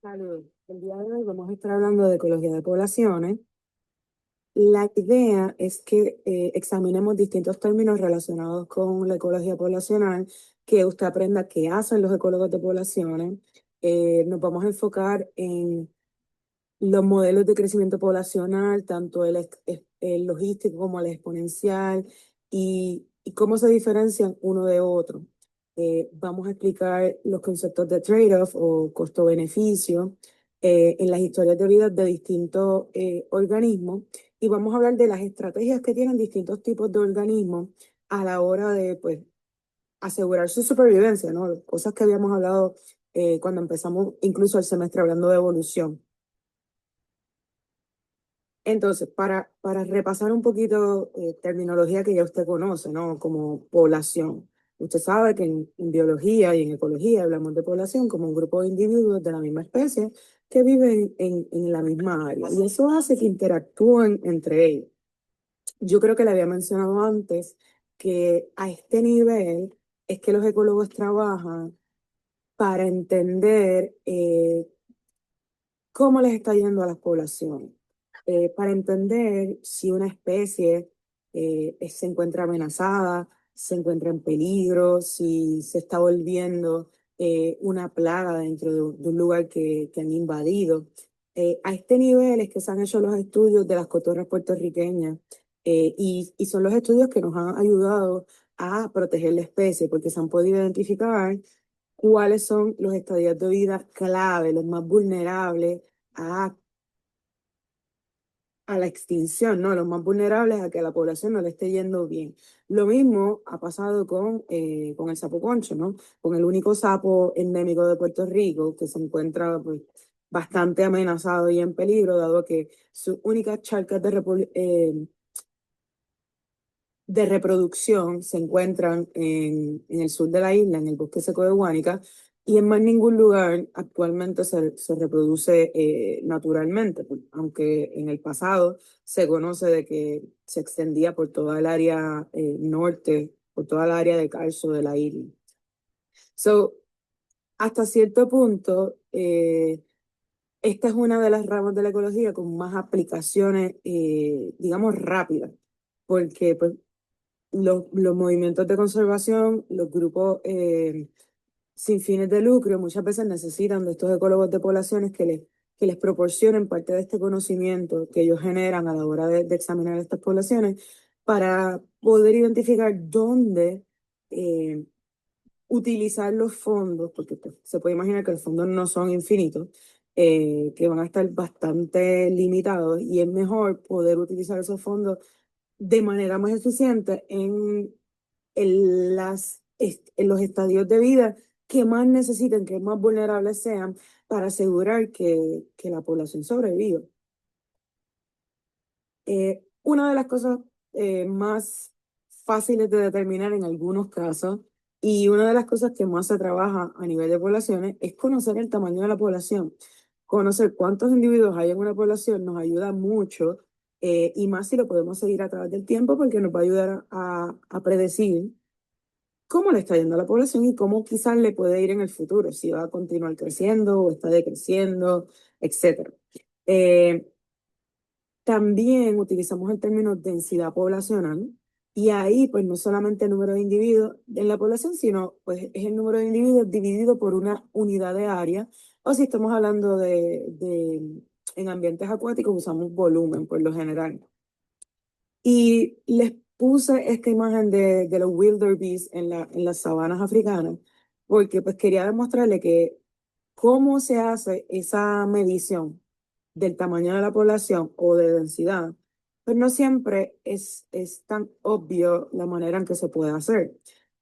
Saludos. El día de hoy vamos a estar hablando de ecología de poblaciones. La idea es que examinemos distintos términos relacionados con la ecología poblacional, que usted aprenda qué hacen los ecólogos de poblaciones. Nos vamos a enfocar en los modelos de crecimiento poblacional, tanto el logístico como el exponencial, y cómo se diferencian uno de otro. Vamos a explicar los conceptos de trade-off o costo-beneficio en las historias de vida de distintos organismos, y vamos a hablar de las estrategias que tienen distintos tipos de organismos a la hora de, pues, asegurar su supervivencia, ¿no? Cosas que habíamos hablado cuando empezamos incluso el semestre hablando de evolución. Entonces, para repasar un poquito terminología que ya usted conoce, ¿no? Como población. Usted sabe que en biología y en ecología hablamos de población como un grupo de individuos de la misma especie que viven en la misma área. Y eso hace que interactúen entre ellos. Yo creo que le había mencionado antes que a este nivel es que los ecólogos trabajan para entender cómo les está yendo a las poblaciones, para entender si una especie se encuentra amenazada, se encuentra en peligro, si se está volviendo una plaga dentro de un lugar que han invadido. A este nivel es que se han hecho los estudios de las cotorras puertorriqueñas, y son los estudios que nos han ayudado a proteger la especie, porque se han podido identificar cuáles son los estadios de vida clave, los más vulnerables a, a la extinción, ¿no? Los más vulnerables a que a la población no le esté yendo bien. Lo mismo ha pasado con el sapo concho, ¿no? Con el único sapo endémico de Puerto Rico que se encuentra, pues, bastante amenazado y en peligro, dado que sus únicas charcas de reproducción se encuentran en el sur de la isla, en el bosque seco de Guánica, y en más ningún lugar actualmente se reproduce naturalmente, aunque en el pasado se conoce de que se extendía por toda el área norte, por toda el área de Carso de la isla. So, hasta cierto punto, esta es una de las ramas de la ecología con más aplicaciones, digamos, rápidas, porque pues, los movimientos de conservación, los grupos sin fines de lucro, muchas veces necesitan de estos ecólogos de poblaciones que les proporcionen parte de este conocimiento que ellos generan a la hora de examinar estas poblaciones para poder identificar dónde utilizar los fondos, porque pues, se puede imaginar que los fondos no son infinitos, que van a estar bastante limitados, y es mejor poder utilizar esos fondos de manera más eficiente en los estadios de vida que más necesiten, que más vulnerables sean, para asegurar que la población sobreviva. Una de las cosas más fáciles de determinar en algunos casos, y una de las cosas que más se trabaja a nivel de poblaciones, es conocer el tamaño de la población. Conocer cuántos individuos hay en una población nos ayuda mucho, y más si lo podemos seguir a través del tiempo, porque nos va a ayudar a predecir cómo le está yendo a la población y cómo quizás le puede ir en el futuro, si va a continuar creciendo o está decreciendo, etcétera. Eh, También utilizamos el término densidad poblacional, y ahí pues no solamente el número de individuos en la población, sino pues es el número de individuos dividido por una unidad de área, o si estamos hablando en ambientes acuáticos usamos volumen por lo general. Y les puse esta imagen de los wildebeest en las sabanas africanas, porque pues quería demostrarle que cómo se hace esa medición del tamaño de la población o de densidad, pues no siempre es tan obvio la manera en que se puede hacer.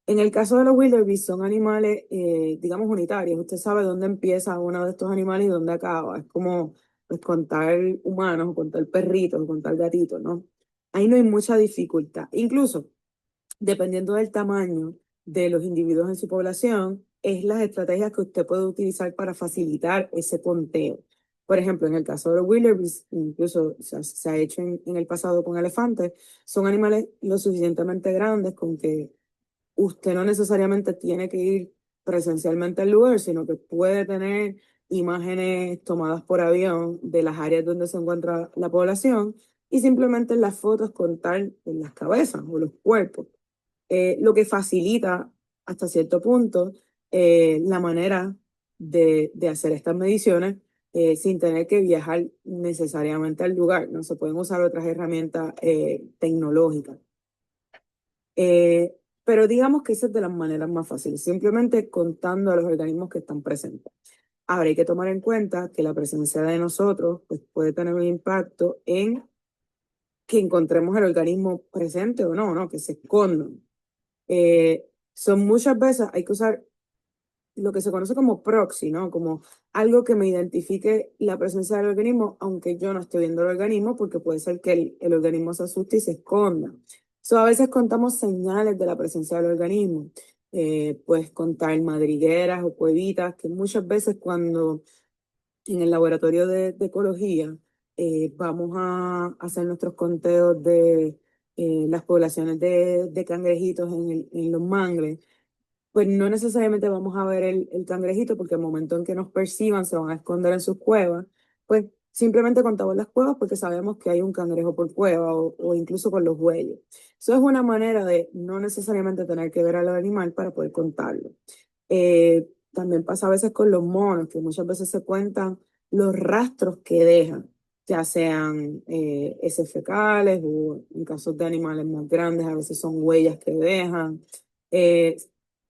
En el caso de los wildebeest son animales, digamos, unitarios. Usted sabe dónde empieza uno de estos animales y dónde acaba. Es como pues, contar humanos, o contar perritos, o contar gatitos, ¿no? Ahí no hay mucha dificultad. Incluso, dependiendo del tamaño de los individuos en su población, es las estrategias que usted puede utilizar para facilitar ese conteo. Por ejemplo, en el caso de los wildebeest, incluso se ha hecho en el pasado con elefantes, son animales lo suficientemente grandes con que usted no necesariamente tiene que ir presencialmente al lugar, sino que puede tener imágenes tomadas por avión de las áreas donde se encuentra la población y simplemente en las fotos contar en las cabezas o los cuerpos, lo que facilita hasta cierto punto la manera de hacer estas mediciones sin tener que viajar necesariamente al lugar. No se pueden usar otras herramientas tecnológicas. Pero digamos que esa es de las maneras más fáciles, simplemente contando a los organismos que están presentes. Ahora hay que tomar en cuenta que la presencia de nosotros pues, puede tener un impacto en que encontremos el organismo presente o no, ¿no? Que se escondan. Son muchas veces, hay que usar lo que se conoce como proxy, ¿no? Como algo que me identifique la presencia del organismo, aunque yo no esté viendo el organismo, porque puede ser que el organismo se asuste y se esconda. A veces contamos señales de la presencia del organismo. Puedes contar madrigueras o cuevitas, que muchas veces cuando en el laboratorio de ecología vamos a hacer nuestros conteos de las poblaciones de cangrejitos en los mangles, pues no necesariamente vamos a ver el cangrejito porque el momento en que nos perciban se van a esconder en sus cuevas, pues simplemente contamos las cuevas porque sabemos que hay un cangrejo por cueva o incluso con los huellos. Eso es una manera de no necesariamente tener que ver al animal para poder contarlo. También pasa a veces con los monos, que muchas veces se cuentan los rastros que dejan, ya sean heces fecales o en casos de animales más grandes, a veces son huellas que dejan. Eh,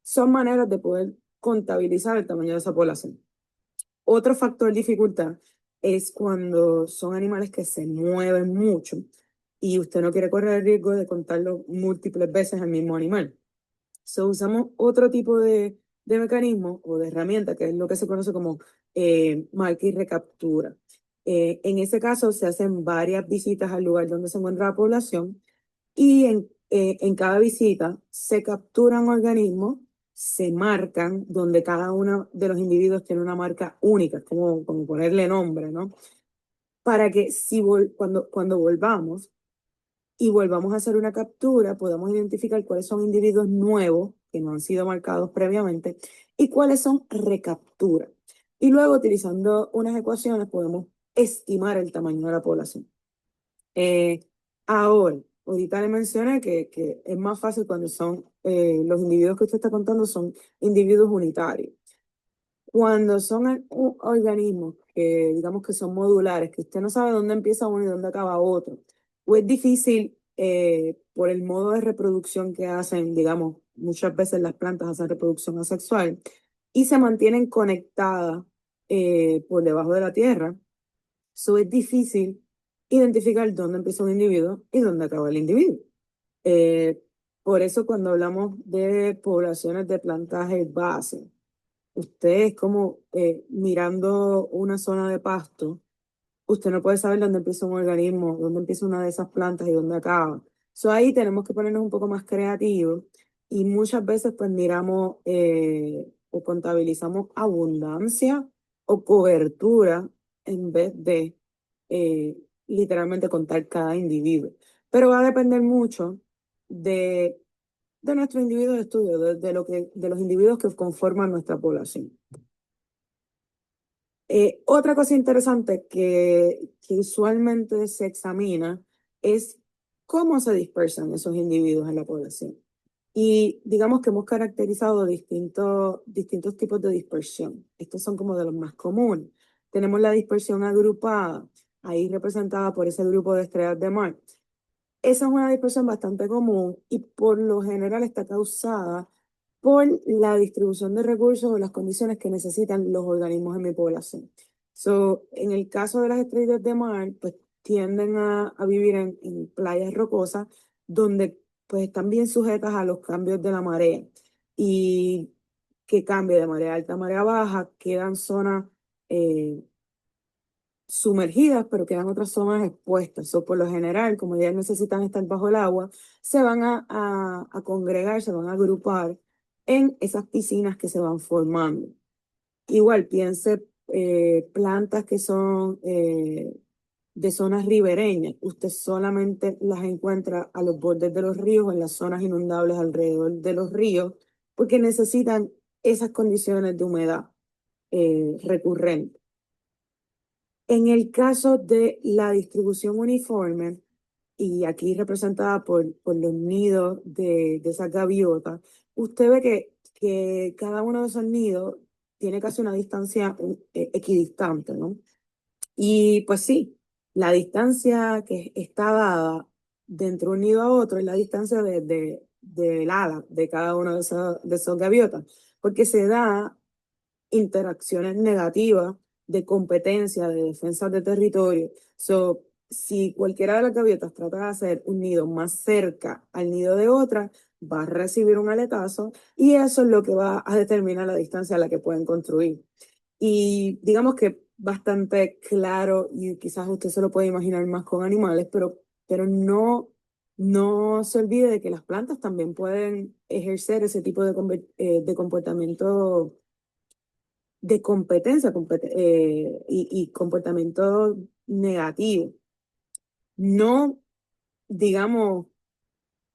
Son maneras de poder contabilizar el tamaño de esa población. Otro factor de dificultad es cuando son animales que se mueven mucho y usted no quiere correr el riesgo de contarlo múltiples veces al mismo animal. Usamos otro tipo de mecanismo o de herramienta, que es lo que se conoce como marca y recaptura. En ese caso, se hacen varias visitas al lugar donde se encuentra la población y en cada visita se capturan organismos, se marcan, donde cada uno de los individuos tiene una marca única, como ponerle nombre, ¿no? Para que cuando volvamos y volvamos a hacer una captura, podamos identificar cuáles son individuos nuevos que no han sido marcados previamente y cuáles son recapturas. Y luego, utilizando unas ecuaciones, podemos estimar el tamaño de la población. Eh, ahorita le mencioné que es más fácil cuando son los individuos que usted está contando son individuos unitarios. Cuando son organismos que digamos que son modulares, que usted no sabe dónde empieza uno y dónde acaba otro, o es difícil por el modo de reproducción que hacen, digamos, muchas veces las plantas hacen reproducción asexual y se mantienen conectadas por debajo de la tierra. Es difícil identificar dónde empieza un individuo y dónde acaba el individuo. Eh, por eso cuando hablamos de poblaciones de plantas herbáceas, usted es como mirando una zona de pasto, usted no puede saber dónde empieza un organismo, dónde empieza una de esas plantas y dónde acaba. Ahí tenemos que ponernos un poco más creativos y muchas veces pues miramos o contabilizamos abundancia o cobertura en vez de literalmente contar cada individuo. Pero va a depender mucho de, de nuestro individuo de estudio, de los individuos que conforman nuestra población. Otra cosa interesante que usualmente se examina es cómo se dispersan esos individuos en la población. Y digamos que hemos caracterizado distintos tipos de dispersión. Estos son como de los más comunes. Tenemos la dispersión agrupada, ahí representada por ese grupo de estrellas de mar. Esa es una dispersión bastante común y por lo general está causada por la distribución de recursos o las condiciones que necesitan los organismos en mi población. En el caso de las estrellas de mar, pues tienden a vivir en playas rocosas donde pues están bien sujetas a los cambios de la marea y que cambie de marea alta a marea baja, quedan zonas sumergidas, pero quedan otras zonas expuestas. Por lo general, como ellas necesitan estar bajo el agua, se van a congregar, se van a agrupar en esas piscinas que se van formando. Igual, piense plantas que son de zonas ribereñas. Usted solamente las encuentra a los bordes de los ríos, en las zonas inundables alrededor de los ríos, porque necesitan esas condiciones de humedad. recurrente. En el caso de la distribución uniforme, y aquí representada por los nidos de esas gaviotas, usted ve que cada uno de esos nidos tiene casi una distancia equidistante, ¿no? Y pues sí, la distancia que está dada de entre un nido a otro es la distancia del ala de cada uno de esos gaviotas, porque se da interacciones negativas de competencia, de defensa de territorio. So, si cualquiera de las gaviotas trata de hacer un nido más cerca al nido de otra, va a recibir un aletazo y eso es lo que va a determinar la distancia a la que pueden construir. Y digamos que bastante claro, y quizás usted se lo puede imaginar más con animales, pero no se olvide de que las plantas también pueden ejercer ese tipo de comportamiento de competencia y comportamiento negativo. No, digamos,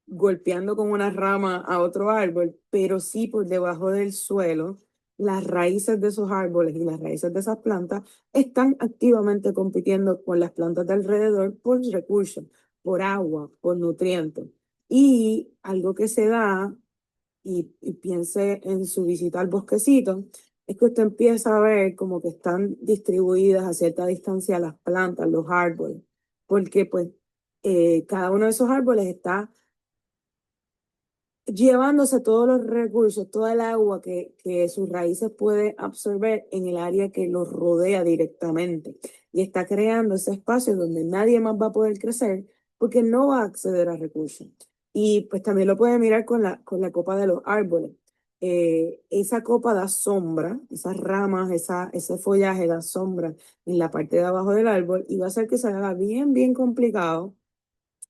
golpeando con una rama a otro árbol, pero sí por debajo del suelo, las raíces de esos árboles y las raíces de esas plantas están activamente compitiendo con las plantas de alrededor por recursos, por agua, por nutrientes. Y algo que se da y piense en su visita al bosquecito, es que usted empieza a ver como que están distribuidas a cierta distancia las plantas, los árboles, porque pues cada uno de esos árboles está llevándose todos los recursos, toda el agua que sus raíces puede absorber en el área que los rodea directamente. Y está creando ese espacio donde nadie más va a poder crecer porque no va a acceder a recursos. Y pues también lo puede mirar con la copa de los árboles. Esa copa da sombra, esas ramas, ese follaje da sombra en la parte de abajo del árbol y va a hacer que se haga bien, bien complicado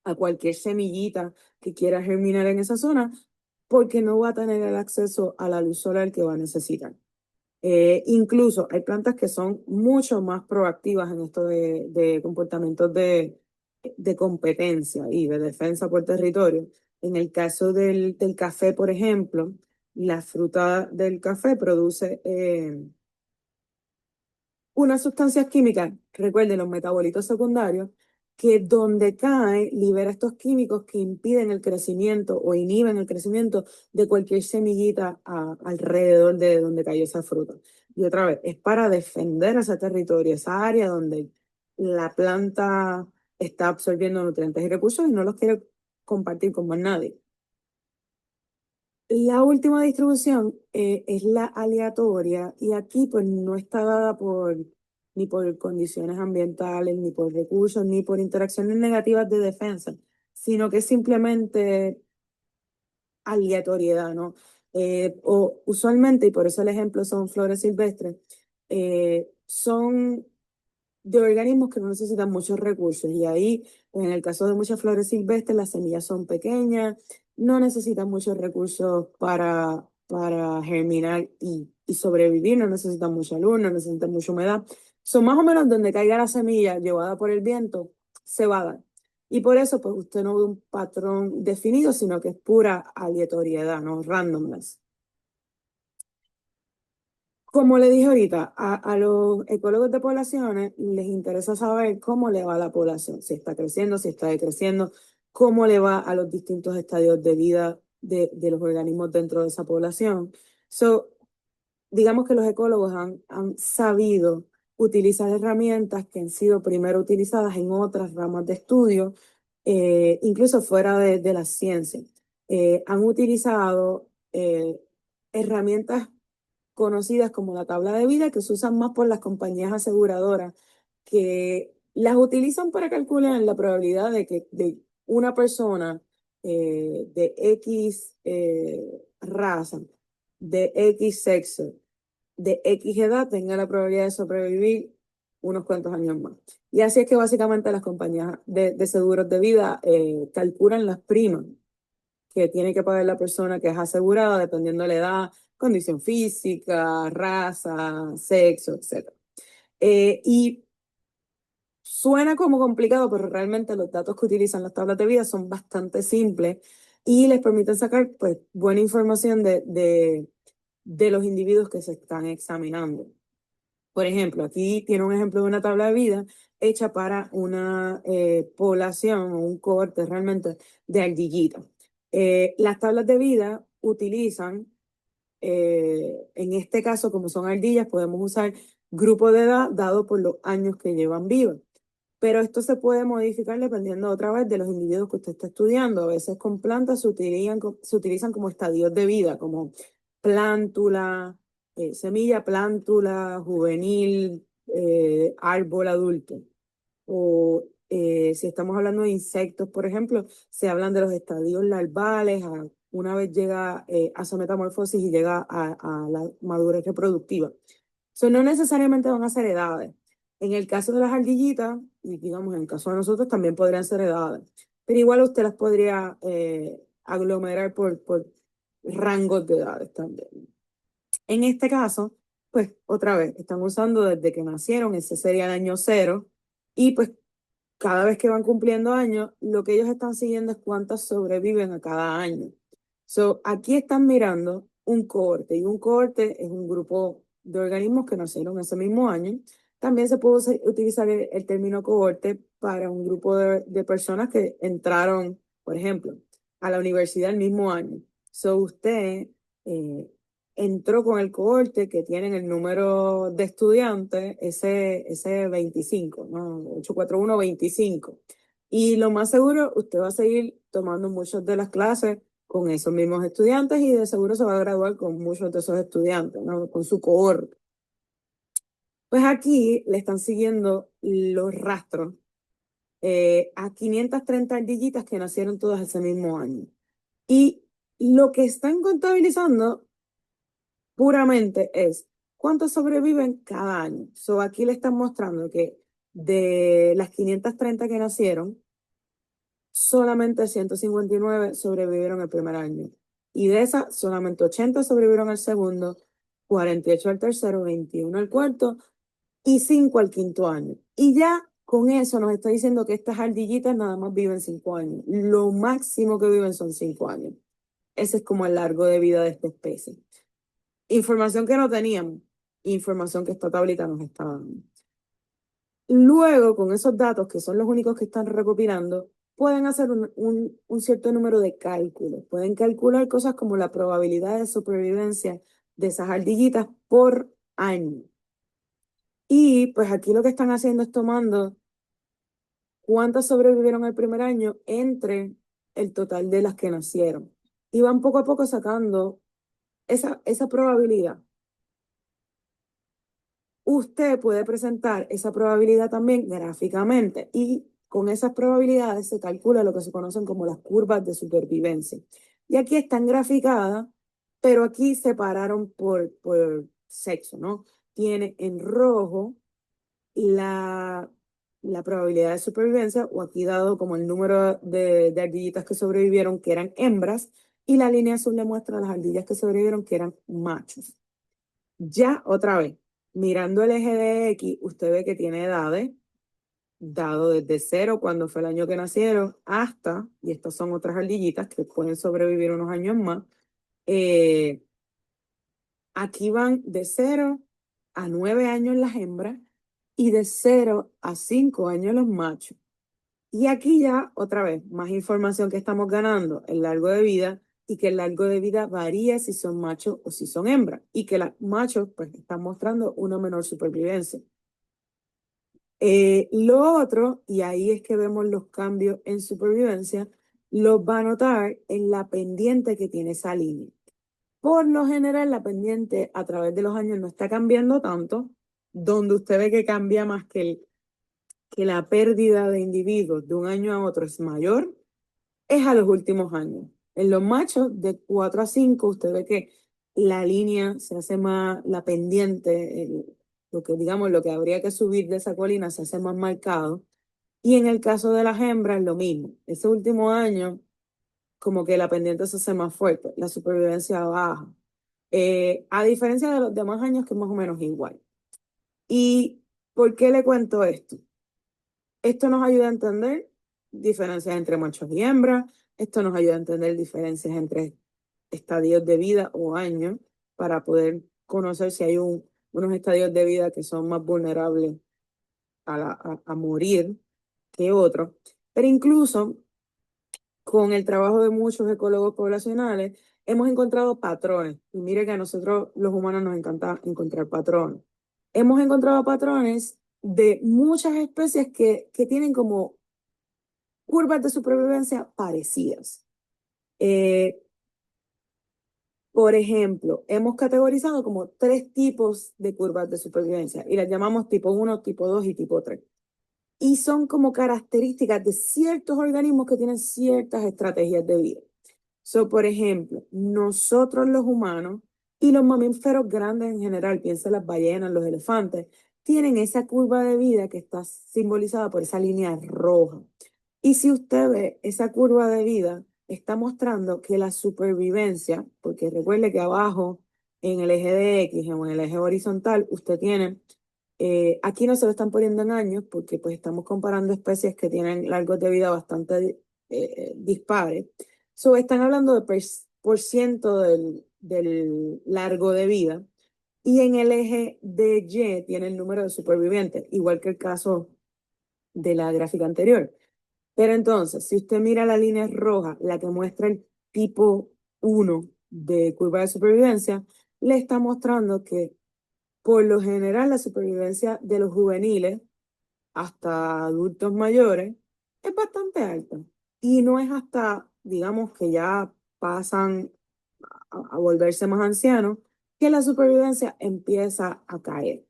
a cualquier semillita que quiera germinar en esa zona, porque no va a tener el acceso a la luz solar que va a necesitar. Incluso hay plantas que son mucho más proactivas en esto de comportamientos de competencia y de defensa por territorio. En el caso del café, por ejemplo, la fruta del café produce unas sustancias químicas, recuerden los metabolitos secundarios, que donde cae libera estos químicos que impiden el crecimiento o inhiben el crecimiento de cualquier semillita alrededor de donde cayó esa fruta. Y otra vez, es para defender ese territorio, esa área donde la planta está absorbiendo nutrientes y recursos y no los quiere compartir con más nadie. La última distribución es la aleatoria y aquí pues no está dada ni por condiciones ambientales, ni por recursos, ni por interacciones negativas de defensa, sino que es simplemente aleatoriedad, ¿no? O usualmente, y por eso el ejemplo son flores silvestres, son de organismos que no necesitan muchos recursos. Y ahí, en el caso de muchas flores silvestres, las semillas son pequeñas, no necesitan muchos recursos para germinar y sobrevivir, no necesitan mucha luz, no necesitan mucha humedad. Son más o menos donde caiga la semilla llevada por el viento, se va a dar. Y por eso, pues usted no ve un patrón definido, sino que es pura aleatoriedad, ¿no? Randomness. Como le dije ahorita, a los ecólogos de poblaciones les interesa saber cómo le va a la población, si está creciendo, si está decreciendo, cómo le va a los distintos estadios de vida de los organismos dentro de esa población. So, digamos que los ecólogos han sabido utilizar herramientas que han sido primero utilizadas en otras ramas de estudio, incluso fuera de la ciencia. Han utilizado herramientas conocidas como la tabla de vida, que se usan más por las compañías aseguradoras, que las utilizan para calcular la probabilidad de que de una persona de X raza, de X sexo, de X edad tenga la probabilidad de sobrevivir unos cuantos años más. Y así es que básicamente las compañías de seguros de vida calculan las primas que tiene que pagar la persona que es asegurada dependiendo de la edad, condición física, raza, sexo, etc. Y suena como complicado, pero realmente los datos que utilizan las tablas de vida son bastante simples y les permiten sacar pues, buena información de los individuos que se están examinando. Por ejemplo, aquí tiene un ejemplo de una tabla de vida hecha para una población o un cohorte realmente de ardillitas. Las tablas de vida utilizan, en este caso, como son ardillas, podemos usar grupo de edad dado por los años que llevan vivas. Pero esto se puede modificar dependiendo otra vez de los individuos que usted está estudiando. A veces con plantas se utilizan como estadios de vida, como plántula, semilla, plántula, juvenil, árbol adulto. O si estamos hablando de insectos, por ejemplo, se hablan de los estadios larvales, una vez llega a su metamorfosis y llega a la madurez reproductiva. So, no necesariamente van a ser edades. En el caso de las ardillitas, y digamos en el caso de nosotros, también podrían ser edades. Pero igual usted las podría aglomerar por rangos de edades también. En este caso, pues otra vez, están usando desde que nacieron, ese sería el año cero, y pues cada vez que van cumpliendo años, lo que ellos están siguiendo es cuántas sobreviven a cada año. So, aquí están mirando un cohorte, y un cohorte es un grupo de organismos que nacieron ese mismo año. También se puede utilizar el término cohorte para un grupo de personas que entraron, por ejemplo, a la universidad el mismo año. So, usted eh, entró con el cohorte que tienen el número de estudiantes, ese 25, ¿no? 84125. Y lo más seguro, usted va a seguir tomando muchas de las clases con esos mismos estudiantes y de seguro se va a graduar con muchos de esos estudiantes, ¿no? Con su cohorte. Pues aquí le están siguiendo los rastros a 530 ardillitas que nacieron todas ese mismo año. Y lo que están contabilizando puramente es cuántos sobreviven cada año. So, aquí le están mostrando que de las 530 que nacieron, solamente 159 sobrevivieron el primer año. Y de esas, solamente 80 sobrevivieron al segundo, 48 al tercero, 21 al cuarto y 5 al quinto año. Y ya con eso nos está diciendo que estas ardillitas nada más viven 5 años. Lo máximo que viven son 5 años. Ese es como el largo de vida de esta especie. Información que no teníamos, información que esta tablita nos está dando. Luego, con esos datos, que son los únicos que están recopilando, pueden hacer un cierto número de cálculos. Pueden calcular cosas como la probabilidad de supervivencia de esas ardillitas por año. Y pues aquí lo que están haciendo es tomando cuántas sobrevivieron el primer año entre el total de las que nacieron. Y van poco a poco sacando esa probabilidad. Usted puede presentar esa probabilidad también gráficamente y con esas probabilidades se calcula lo que se conocen como las curvas de supervivencia. Y aquí están graficadas, pero aquí separaron por sexo, ¿no? Tiene en rojo la, la probabilidad de supervivencia, o aquí dado como el número de ardillitas que sobrevivieron, que eran hembras, y la línea azul le muestra las ardillas que sobrevivieron, que eran machos. Ya otra vez, mirando el eje de X, usted ve que tiene edades, dado desde cero, cuando fue el año que nacieron, hasta, y estas son otras ardillitas que pueden sobrevivir unos años más, eh, aquí van de 0 a 9 años las hembras y de 0 a 5 años los machos. Y aquí ya, otra vez, más información que estamos ganando, el largo de vida, y que el largo de vida varía si son machos o si son hembras, y que los machos pues están mostrando una menor supervivencia. Lo otro, y ahí es que vemos los cambios en supervivencia, los va a notar en la pendiente que tiene esa línea. Por lo general, la pendiente a través de los años no está cambiando tanto, donde usted ve que cambia más que la pérdida de individuos de un año a otro es mayor, es a los últimos años. En los machos, de 4 a 5, usted ve que la línea se hace más, la pendiente, lo que digamos, lo que habría que subir de esa colina se hace más marcado. Y en el caso de las hembras, lo mismo. Ese último año, como que la pendiente se hace más fuerte, la supervivencia baja. A diferencia de los demás años, que es más o menos igual. ¿Y por qué le cuento esto? Esto nos ayuda a entender diferencias entre machos y hembras. Esto nos ayuda a entender diferencias entre estadios de vida o años para poder conocer si hay unos estadios de vida que son más vulnerables a morir que otros. Pero incluso con el trabajo de muchos ecólogos poblacionales, hemos encontrado patrones. Y mire que a nosotros los humanos nos encanta encontrar patrones. Hemos encontrado patrones de muchas especies que tienen como curvas de supervivencia parecidas. Eh, por ejemplo, hemos categorizado como 3 tipos de curvas de supervivencia y las llamamos tipo 1, tipo 2 y tipo 3. Y son como características de ciertos organismos que tienen ciertas estrategias de vida. So, por ejemplo, nosotros los humanos y los mamíferos grandes en general, piensa en las ballenas, los elefantes, tienen esa curva de vida que está simbolizada por esa línea roja. Y si usted ve esa curva de vida, está mostrando que la supervivencia, porque recuerde que abajo en el eje de X o en el eje horizontal, usted tiene, aquí no se lo están poniendo en años porque pues estamos comparando especies que tienen largos de vida bastante dispares. So, están hablando de por ciento del largo de vida. Y en el eje de Y tiene el número de supervivientes, igual que el caso de la gráfica anterior. Pero entonces, si usted mira la línea roja, la que muestra el tipo 1 de curva de supervivencia, le está mostrando que por lo general la supervivencia de los juveniles hasta adultos mayores es bastante alta. Y no es hasta, digamos, que ya pasan a volverse más ancianos, que la supervivencia empieza a caer.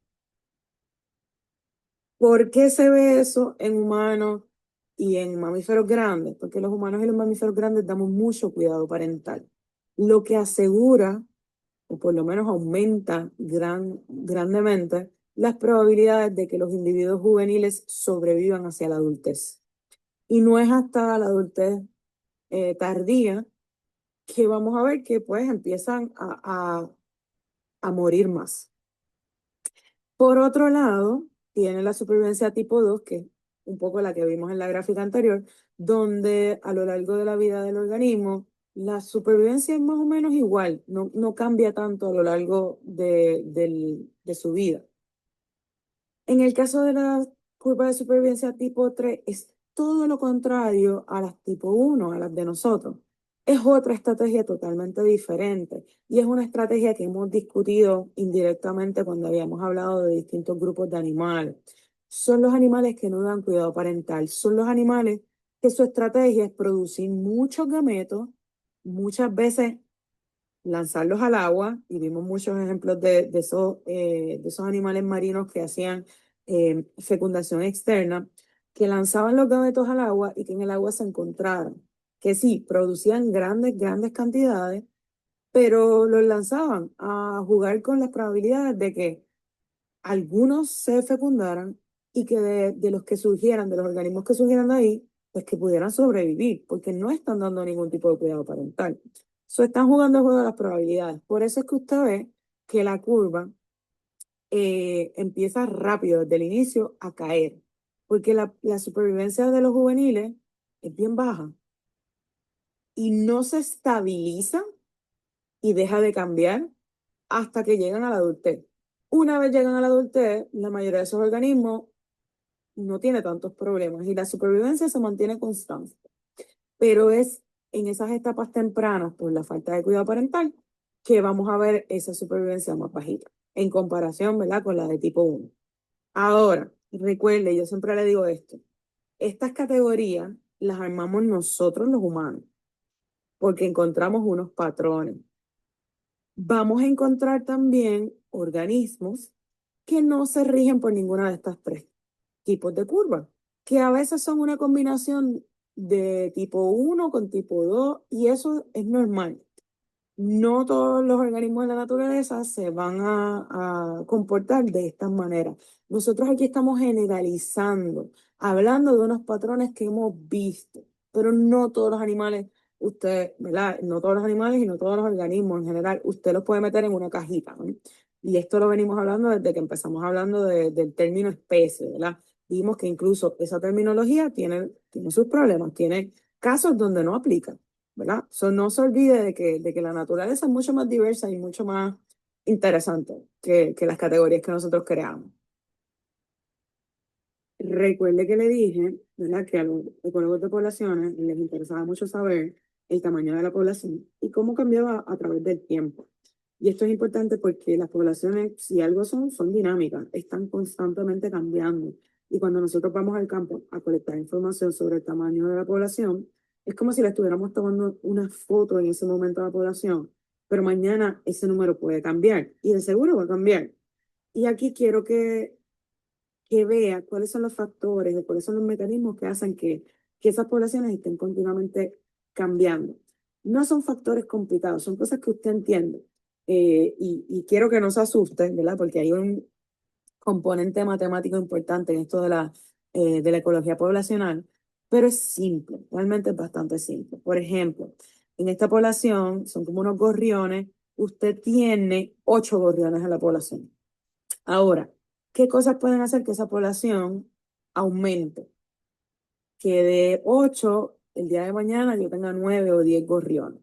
¿Por qué se ve eso en humanos y en mamíferos grandes? Porque los humanos y los mamíferos grandes damos mucho cuidado parental, lo que asegura, o por lo menos aumenta grandemente, las probabilidades de que los individuos juveniles sobrevivan hacia la adultez. Y no es hasta la adultez tardía que vamos a ver que pues empiezan a morir más. Por otro lado, tiene la supervivencia tipo 2, que es un poco la que vimos en la gráfica anterior, donde a lo largo de la vida del organismo, la supervivencia es más o menos igual, no cambia tanto a lo largo de su vida. En el caso de la curva de supervivencia tipo 3, es todo lo contrario a las tipo 1, a las de nosotros. Es otra estrategia totalmente diferente y es una estrategia que hemos discutido indirectamente cuando habíamos hablado de distintos grupos de animales. Son los animales que no dan cuidado parental, son los animales que su estrategia es producir muchos gametos, muchas veces lanzarlos al agua, y vimos muchos ejemplos de esos animales marinos que hacían fecundación externa, que lanzaban los gametos al agua y que en el agua se encontraron, que sí, producían grandes cantidades, pero los lanzaban a jugar con las probabilidades de que algunos se fecundaran y que de los que surgieran, de los organismos que surgieran de ahí, pues que pudieran sobrevivir, porque no están dando ningún tipo de cuidado parental. Están jugando el juego de las probabilidades. Por eso es que usted ve que la curva empieza rápido desde el inicio a caer, porque la supervivencia de los juveniles es bien baja y no se estabiliza y deja de cambiar hasta que llegan a la adultez. Una vez llegan a la adultez, la mayoría de esos organismos no tiene tantos problemas y la supervivencia se mantiene constante. Pero es en esas etapas tempranas, por la falta de cuidado parental, que vamos a ver esa supervivencia más bajita, en comparación, ¿verdad?, con la de tipo 1. Ahora, recuerde, yo siempre le digo esto, estas categorías las armamos nosotros los humanos, porque encontramos unos patrones. Vamos a encontrar también organismos que no se rigen por ninguna de estas 3 tipos de curvas, que a veces son una combinación de tipo 1 con tipo 2 y eso es normal. No todos los organismos de la naturaleza se van a comportar de esta manera. Nosotros aquí estamos generalizando, hablando de unos patrones que hemos visto, pero no todos los animales, usted, ¿verdad? No todos los animales y no todos los organismos en general, usted los puede meter en una cajita, ¿no? Y esto lo venimos hablando desde que empezamos hablando del término especie, ¿verdad? Vimos que incluso esa terminología tiene sus problemas, tiene casos donde no aplica, ¿verdad? No se olvide de que la naturaleza es mucho más diversa y mucho más interesante que las categorías que nosotros creamos. Recuerde que le dije, ¿verdad?, que a los ecólogos de poblaciones les interesaba mucho saber el tamaño de la población y cómo cambiaba a través del tiempo. Y esto es importante porque las poblaciones, si algo son, son dinámicas, están constantemente cambiando. Y cuando nosotros vamos al campo a colectar información sobre el tamaño de la población, es como si le estuviéramos tomando una foto en ese momento a la población, pero mañana ese número puede cambiar y de seguro va a cambiar. Y aquí quiero que vea cuáles son los factores o cuáles son los mecanismos que hacen que esas poblaciones estén continuamente cambiando. No son factores complicados, son cosas que usted entiende. Y quiero que no se asusten, ¿verdad? Porque hay un componente matemático importante en esto de la ecología poblacional, pero es simple, realmente es bastante simple. Por ejemplo, en esta población son como unos gorriones, usted tiene 8 gorriones en la población. Ahora, ¿qué cosas pueden hacer que esa población aumente? Que de 8 el día de mañana yo tenga 9 o 10 gorriones.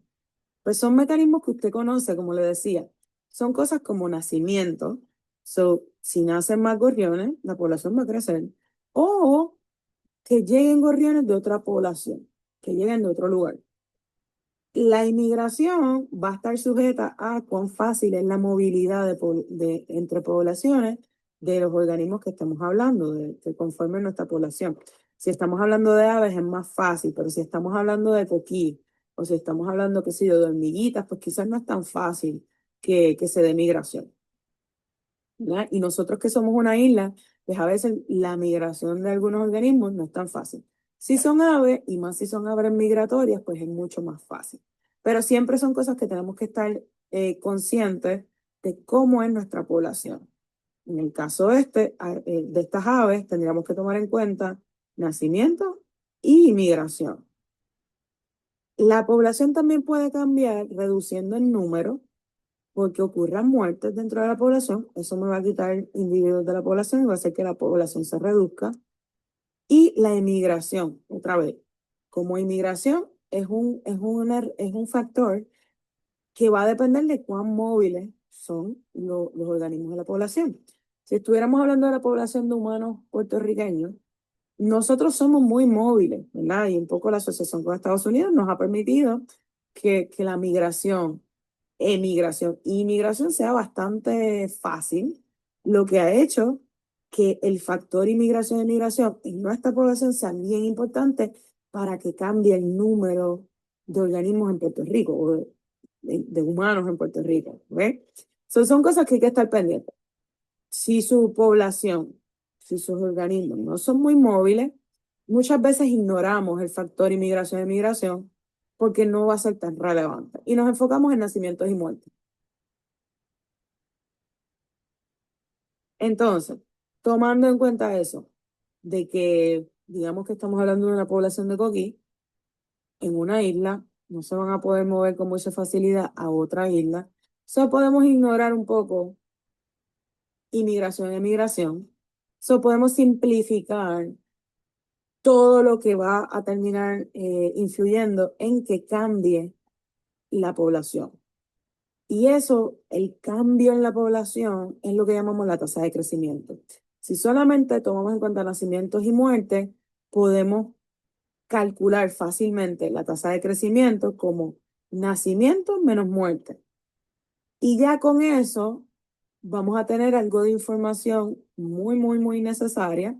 Pues son mecanismos que usted conoce, como le decía. Son cosas como nacimiento. So, si nacen más gorriones, la población va a crecer. O que lleguen gorriones de otra población, que lleguen de otro lugar. La inmigración va a estar sujeta a cuán fácil es la movilidad entre poblaciones de los organismos que estamos hablando, que conforman nuestra población. Si estamos hablando de aves es más fácil, pero si estamos hablando de coquí o si estamos hablando, qué sé yo, de hormiguitas, pues quizás no es tan fácil que se dé migración, ¿verdad? Y nosotros que somos una isla, pues a veces la migración de algunos organismos no es tan fácil. Si son aves, y más si son aves migratorias, pues es mucho más fácil. Pero siempre son cosas que tenemos que estar conscientes de cómo es nuestra población. En el caso de estas aves, tendríamos que tomar en cuenta nacimiento y migración. La población también puede cambiar reduciendo el número porque ocurran muertes dentro de la población, eso me va a quitar individuos de la población y va a hacer que la población se reduzca. Y la emigración, otra vez, como inmigración es un factor que va a depender de cuán móviles son los organismos de la población. Si estuviéramos hablando de la población de humanos puertorriqueños, nosotros somos muy móviles, ¿verdad? Y un poco la asociación con Estados Unidos nos ha permitido que la migración, emigración e inmigración sea bastante fácil, lo que ha hecho que el factor inmigración e migración en nuestra población sea bien importante para que cambie el número de organismos en Puerto Rico o de humanos en Puerto Rico. ¿Ves? Son cosas que hay que estar pendientes. Si su población, si sus organismos no son muy móviles, muchas veces ignoramos el factor inmigración e migración porque no va a ser tan relevante y nos enfocamos en nacimientos y muertes. Entonces, tomando en cuenta eso, de que digamos que estamos hablando de una población de coquí en una isla, no se van a poder mover con mucha facilidad a otra isla, solo podemos ignorar un poco inmigración y emigración, solo podemos simplificar todo lo que va a terminar influyendo en que cambie la población. Y eso, el cambio en la población, es lo que llamamos la tasa de crecimiento. Si solamente tomamos en cuenta nacimientos y muertes, podemos calcular fácilmente la tasa de crecimiento como nacimiento menos muerte. Y ya con eso vamos a tener algo de información muy, muy, muy necesaria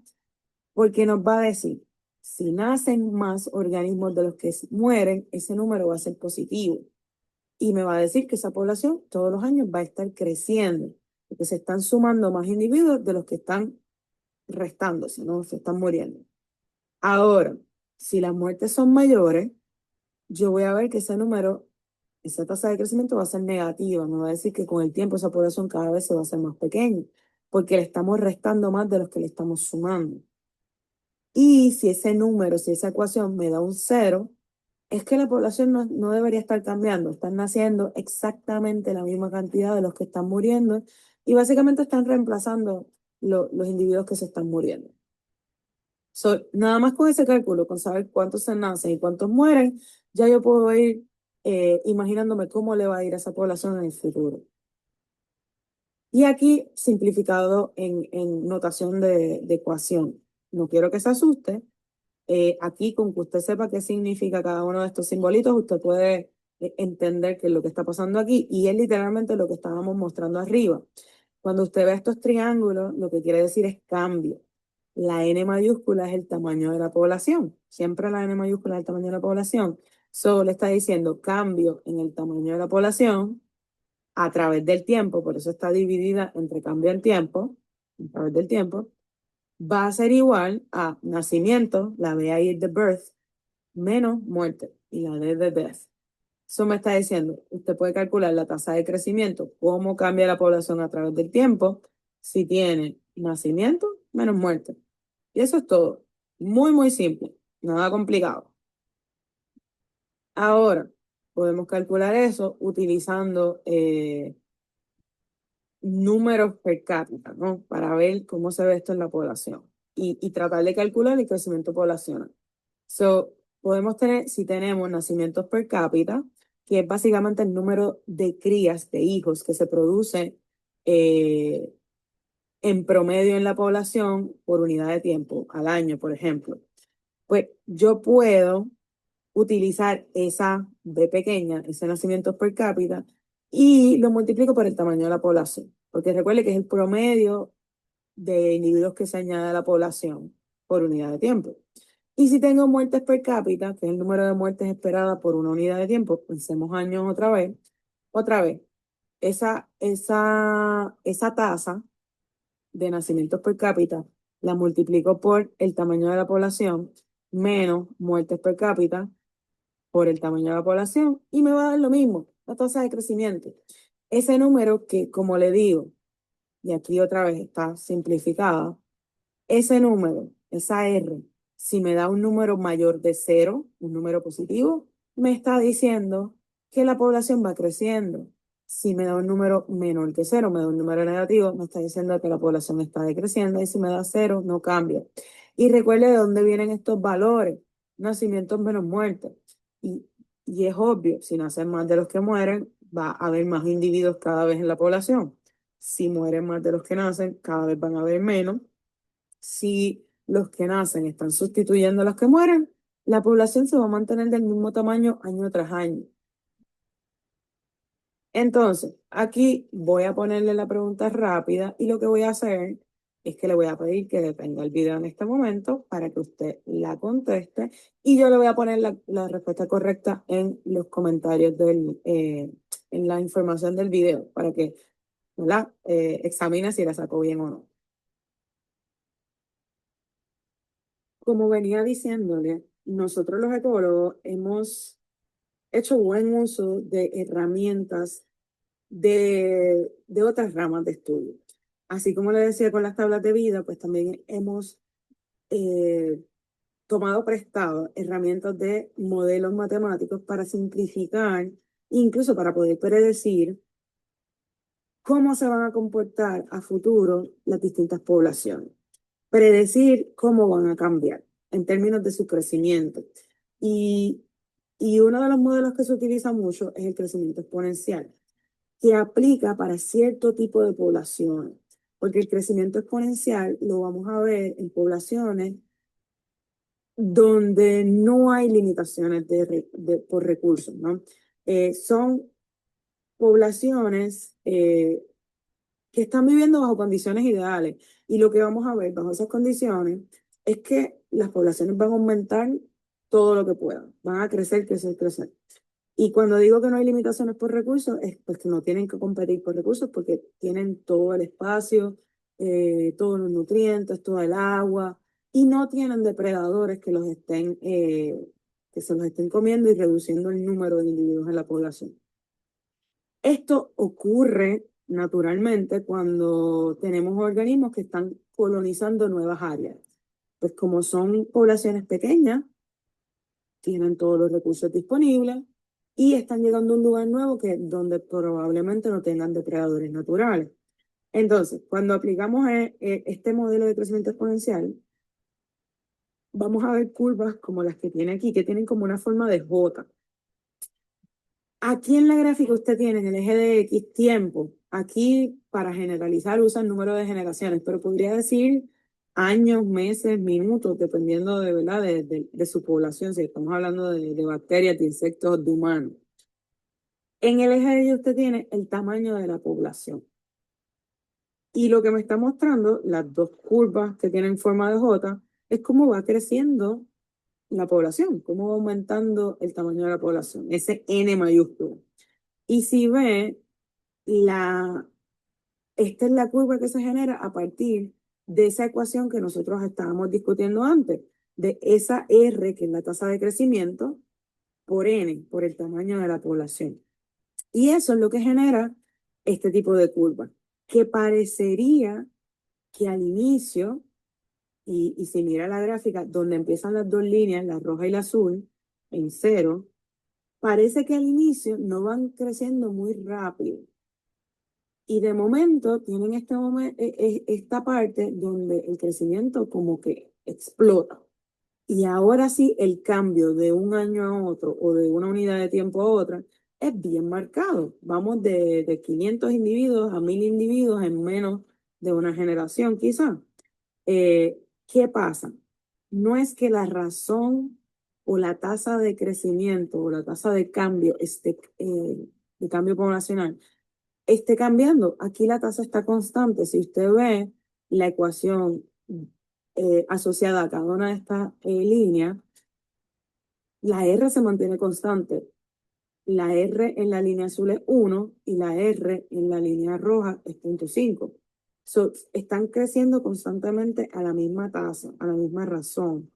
porque nos va a decir, si nacen más organismos de los que mueren, ese número va a ser positivo. Y me va a decir que esa población todos los años va a estar creciendo, porque se están sumando más individuos de los que están restándose, ¿no? Se están muriendo. Ahora, si las muertes son mayores, yo voy a ver que ese número, esa tasa de crecimiento va a ser negativa. Me va a decir que con el tiempo esa población cada vez se va a hacer más pequeña, porque le estamos restando más de los que le estamos sumando. Y si ese número, si esa ecuación me da un cero, es que la población no debería estar cambiando. Están naciendo exactamente la misma cantidad de los que están muriendo y básicamente están reemplazando los individuos que se están muriendo. Nada más con ese cálculo, con saber cuántos se nacen y cuántos mueren, ya yo puedo ir imaginándome cómo le va a ir a esa población en el futuro. Y aquí simplificado en notación de ecuación. No quiero que se asuste. Aquí, con que usted sepa qué significa cada uno de estos simbolitos, usted puede entender qué es lo que está pasando aquí. Y es literalmente lo que estábamos mostrando arriba. Cuando usted ve estos triángulos, lo que quiere decir es cambio. La N mayúscula es el tamaño de la población. Siempre la N mayúscula es el tamaño de la población. Solo le está diciendo cambio en el tamaño de la población a través del tiempo, por eso está dividida entre cambio en tiempo, a través del tiempo, va a ser igual a nacimiento, la B ahí es de birth, menos muerte, y la D de death. Eso me está diciendo, usted puede calcular la tasa de crecimiento, cómo cambia la población a través del tiempo, si tiene nacimiento menos muerte. Y eso es todo. Muy, muy simple, nada complicado. Ahora, podemos calcular eso utilizando números per cápita, ¿no? Para ver cómo se ve esto en la población y tratar de calcular el crecimiento poblacional. So, podemos tener, si tenemos nacimientos per cápita, que es básicamente el número de crías, de hijos que se producen eh, en promedio en la población por unidad de tiempo, al año, por ejemplo. Pues yo puedo utilizar esa B pequeña, ese nacimiento per cápita, y lo multiplico por el tamaño de la población. Porque recuerde que es el promedio de individuos que se añade a la población por unidad de tiempo. Y si tengo muertes per cápita, que es el número de muertes esperadas por una unidad de tiempo, pensemos años otra vez, esa tasa de nacimientos per cápita la multiplico por el tamaño de la población menos muertes per cápita por el tamaño de la población y me va a dar lo mismo, la tasa de crecimiento. Ese número que, como le digo, y aquí otra vez está simplificada, ese número, esa R, si me da un número mayor de cero, un número positivo, me está diciendo que la población va creciendo. Si me da un número menor que cero, me da un número negativo, me está diciendo que la población está decreciendo. Y si me da cero, no cambia. Y recuerde de dónde vienen estos valores. Nacimientos menos muertes. Y, y es obvio, si nacen más de los que mueren, va a haber más individuos cada vez en la población. Si mueren más de los que nacen, cada vez van a haber menos. Si los que nacen están sustituyendo a los que mueren, la población se va a mantener del mismo tamaño año tras año. Entonces, aquí voy a ponerle la pregunta rápida y lo que voy a hacer es que le voy a pedir que detenga el video en este momento para que usted la conteste y yo le voy a poner la respuesta correcta en los comentarios en la información del video para que, ¿verdad? Examine si la sacó bien o no. Como venía diciéndole, nosotros los ecólogos hemos hecho buen uso de herramientas de otras ramas de estudio. Así como le decía con las tablas de vida, pues también hemos eh, tomado prestado herramientas de modelos matemáticos para simplificar, incluso para poder predecir cómo se van a comportar a futuro las distintas poblaciones. Predecir cómo van a cambiar en términos de su crecimiento. Y, y uno de los modelos que se utiliza mucho es el crecimiento exponencial, que aplica para cierto tipo de poblaciones, porque el crecimiento exponencial lo vamos a ver en poblaciones donde no hay limitaciones por recursos, ¿no? Son poblaciones que están viviendo bajo condiciones ideales. Y lo que vamos a ver bajo esas condiciones es que las poblaciones van a aumentar todo lo que puedan, van a crecer, crecer, crecer. Y cuando digo que no hay limitaciones por recursos, es pues que no tienen que competir por recursos porque tienen todo el espacio, todos los nutrientes, toda el agua, y no tienen depredadores que se los estén comiendo y reduciendo el número de individuos en la población. Esto ocurre naturalmente cuando tenemos organismos que están colonizando nuevas áreas. Pues como son poblaciones pequeñas, tienen todos los recursos disponibles y están llegando a un lugar nuevo donde probablemente no tengan depredadores naturales. Entonces, cuando aplicamos este modelo de crecimiento exponencial, vamos a ver curvas como las que tiene aquí, que tienen como una forma de J. Aquí en la gráfica usted tiene en el eje de X tiempo. Aquí, para generalizar, usa el número de generaciones, pero podría decir años, meses, minutos, dependiendo de, ¿verdad? De su población, si estamos hablando de bacterias, de insectos, de humanos. En el eje de Y usted tiene el tamaño de la población. Y lo que me está mostrando, las dos curvas que tienen forma de J, es cómo va creciendo la población, cómo va aumentando el tamaño de la población, ese N mayúsculo. Y si ve, esta es la curva que se genera a partir de esa ecuación que nosotros estábamos discutiendo antes, de esa R, que es la tasa de crecimiento, por N, por el tamaño de la población. Y eso es lo que genera este tipo de curva, que parecería que al inicio, y si mira la gráfica, donde empiezan las dos líneas, la roja y la azul, en cero, parece que al inicio no van creciendo muy rápido. Y de momento tienen esta parte donde el crecimiento como que explota. Y ahora sí, el cambio de un año a otro o de una unidad de tiempo a otra es bien marcado. Vamos de 500 individuos a 1000 individuos en menos de una generación, quizá. ¿Qué pasa? No es que la razón o la tasa de crecimiento o la tasa de cambio, de cambio poblacional, esté cambiando. Aquí la tasa está constante. Si usted ve la ecuación asociada a cada una de estas líneas, la R se mantiene constante. La R en la línea azul es 1 y la R en la línea roja es 0,5. Están creciendo constantemente a la misma tasa, a la misma razón.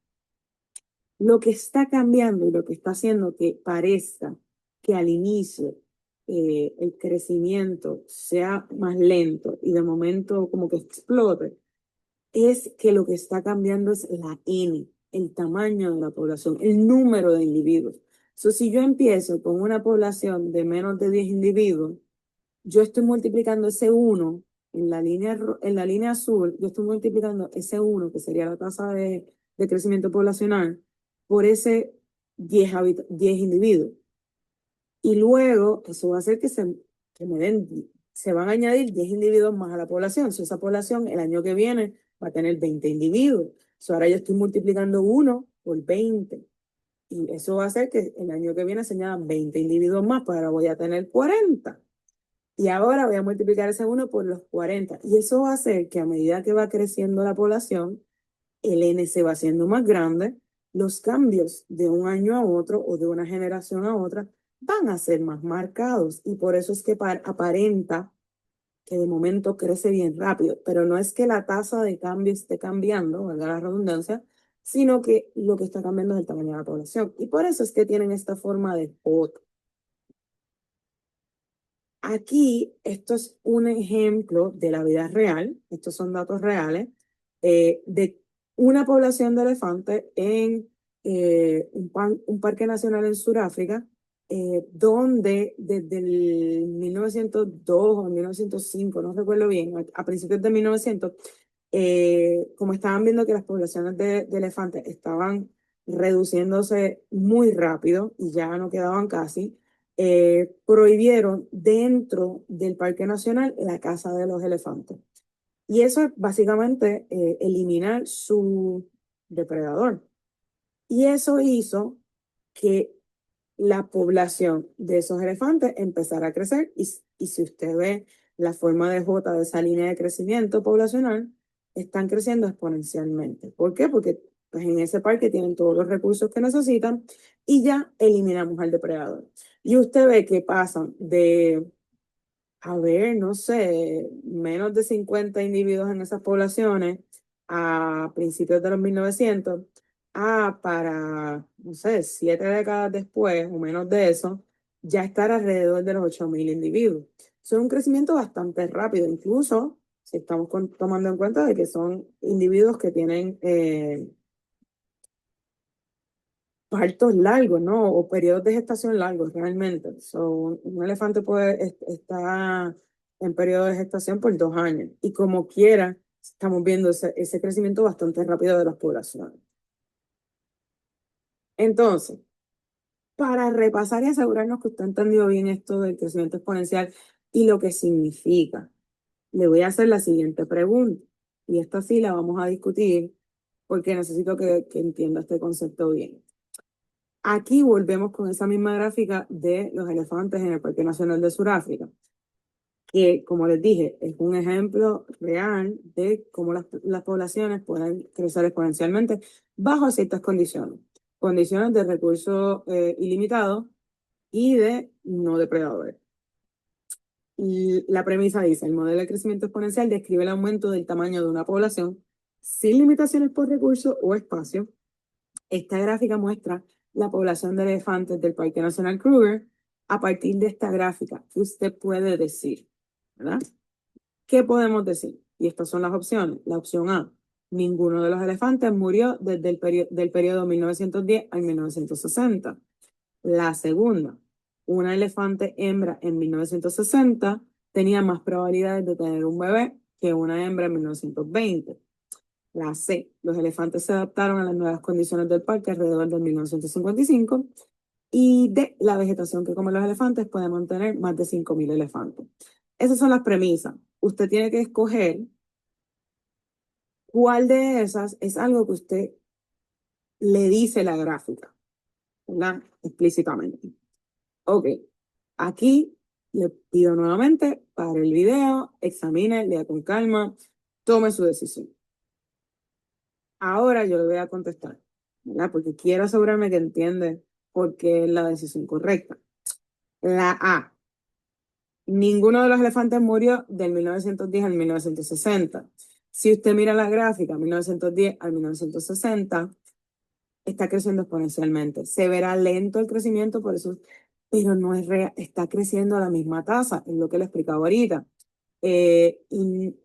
Lo que está cambiando y lo que está haciendo que parezca que al inicio el crecimiento sea más lento y de momento como que explote, es que lo que está cambiando es la N, el tamaño de la población, el número de individuos. Si yo empiezo con una población de menos de 10 individuos, yo estoy multiplicando ese uno en la línea azul, yo estoy multiplicando ese uno que sería la tasa de crecimiento poblacional, por ese 10 individuos. Y luego eso va a hacer que se van a añadir 10 individuos más a la población. Esa población el año que viene va a tener 20 individuos. Ahora yo estoy multiplicando uno por 20. Y eso va a hacer que el año que viene se añadan 20 individuos más, pues ahora voy a tener 40. Y ahora voy a multiplicar ese uno por los 40. Y eso va a hacer que a medida que va creciendo la población, el N se va haciendo más grande, los cambios de un año a otro o de una generación a otra van a ser más marcados. Y por eso es que aparenta que de momento crece bien rápido. Pero no es que la tasa de cambio esté cambiando, valga la redundancia, sino que lo que está cambiando es el tamaño de la población. Y por eso es que tienen esta forma de J. Aquí, esto es un ejemplo de la vida real, estos son datos reales, de una población de elefantes en un parque nacional en Sudáfrica, donde desde el 1902 o 1905, no recuerdo bien, a principios de 1900, como estaban viendo que las poblaciones de elefantes estaban reduciéndose muy rápido y ya no quedaban casi, prohibieron dentro del Parque Nacional la caza de los elefantes. Y eso es básicamente eliminar su depredador. Y eso hizo que la población de esos elefantes empezara a crecer. Y si usted ve la forma de J de esa línea de crecimiento poblacional, están creciendo exponencialmente. ¿Por qué? Porque pues, en ese parque tienen todos los recursos que necesitan y ya eliminamos al depredador. Y usted ve que pasan a ver, no sé, menos de 50 individuos en esas poblaciones a principios de los 1900, para, no sé, 7 décadas después o menos de eso, ya estar alrededor de los 8000 individuos. Eso es un crecimiento bastante rápido, incluso si estamos tomando en cuenta de que son individuos que tienen partos largos, ¿no? O periodos de gestación largos, realmente. Un elefante puede estar en periodo de gestación por 2 años. Y como quiera, estamos viendo ese crecimiento bastante rápido de las poblaciones. Entonces, para repasar y asegurarnos que usted ha entendido bien esto del crecimiento exponencial y lo que significa. Le voy a hacer la siguiente pregunta, y esta sí la vamos a discutir porque necesito que entienda este concepto bien. Aquí volvemos con esa misma gráfica de los elefantes en el Parque Nacional de Sudáfrica, que, como les dije, es un ejemplo real de cómo las poblaciones pueden crecer exponencialmente bajo ciertas condiciones. Condiciones de recursos ilimitados y de no depredadores. Y la premisa dice, el modelo de crecimiento exponencial describe el aumento del tamaño de una población sin limitaciones por recursos o espacio. Esta gráfica muestra la población de elefantes del Parque Nacional Kruger. A partir de esta gráfica, ¿qué usted puede decir? ¿Verdad? ¿Qué podemos decir? Y estas son las opciones. La opción A, ninguno de los elefantes murió desde del periodo 1910 al 1960. La segunda, una elefante hembra en 1960 tenía más probabilidades de tener un bebé que una hembra en 1920. La C, los elefantes se adaptaron a las nuevas condiciones del parque alrededor de 1955. Y D, la vegetación que comen los elefantes puede mantener más de 5.000 elefantes. Esas son las premisas. Usted tiene que escoger cuál de esas es algo que usted le dice la gráfica, ¿verdad? Explícitamente. Ok, aquí le pido nuevamente para el video, examine, lea con calma, tome su decisión. Ahora yo le voy a contestar, ¿verdad? Porque quiero asegurarme que entiende por qué es la decisión correcta. La A. Ninguno de los elefantes murió del 1910 al 1960. Si usted mira la gráfica, 1910 al 1960, está creciendo exponencialmente. Se verá lento el crecimiento, por eso, pero no es real, está creciendo a la misma tasa, es lo que le explicaba ahorita. Y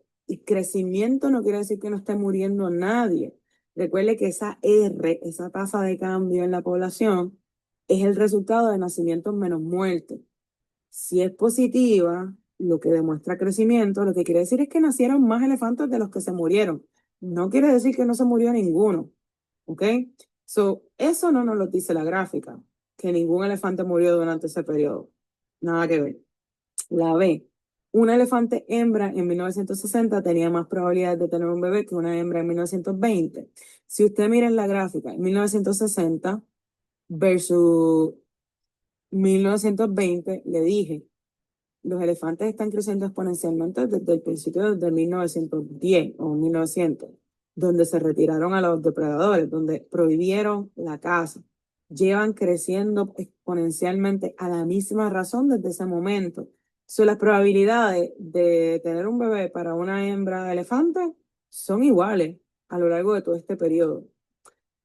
crecimiento no quiere decir que no esté muriendo nadie. Recuerde que esa R, esa tasa de cambio en la población, es el resultado de nacimientos menos muertes. Si es positiva, lo que demuestra crecimiento, lo que quiere decir es que nacieron más elefantes de los que se murieron. No quiere decir que no se murió ninguno. ¿Ok? Eso no nos lo dice la gráfica, que ningún elefante murió durante ese periodo. Nada que ver. La B. Una elefante hembra en 1960 tenía más probabilidades de tener un bebé que una hembra en 1920. Si usted mira en la gráfica, en 1960 versus 1920, le dije, los elefantes están creciendo exponencialmente desde el principio de 1910 o 1900, donde se retiraron a los depredadores, donde prohibieron la caza. Llevan creciendo exponencialmente a la misma razón desde ese momento. Las probabilidades de tener un bebé para una hembra de elefante son iguales a lo largo de todo este periodo.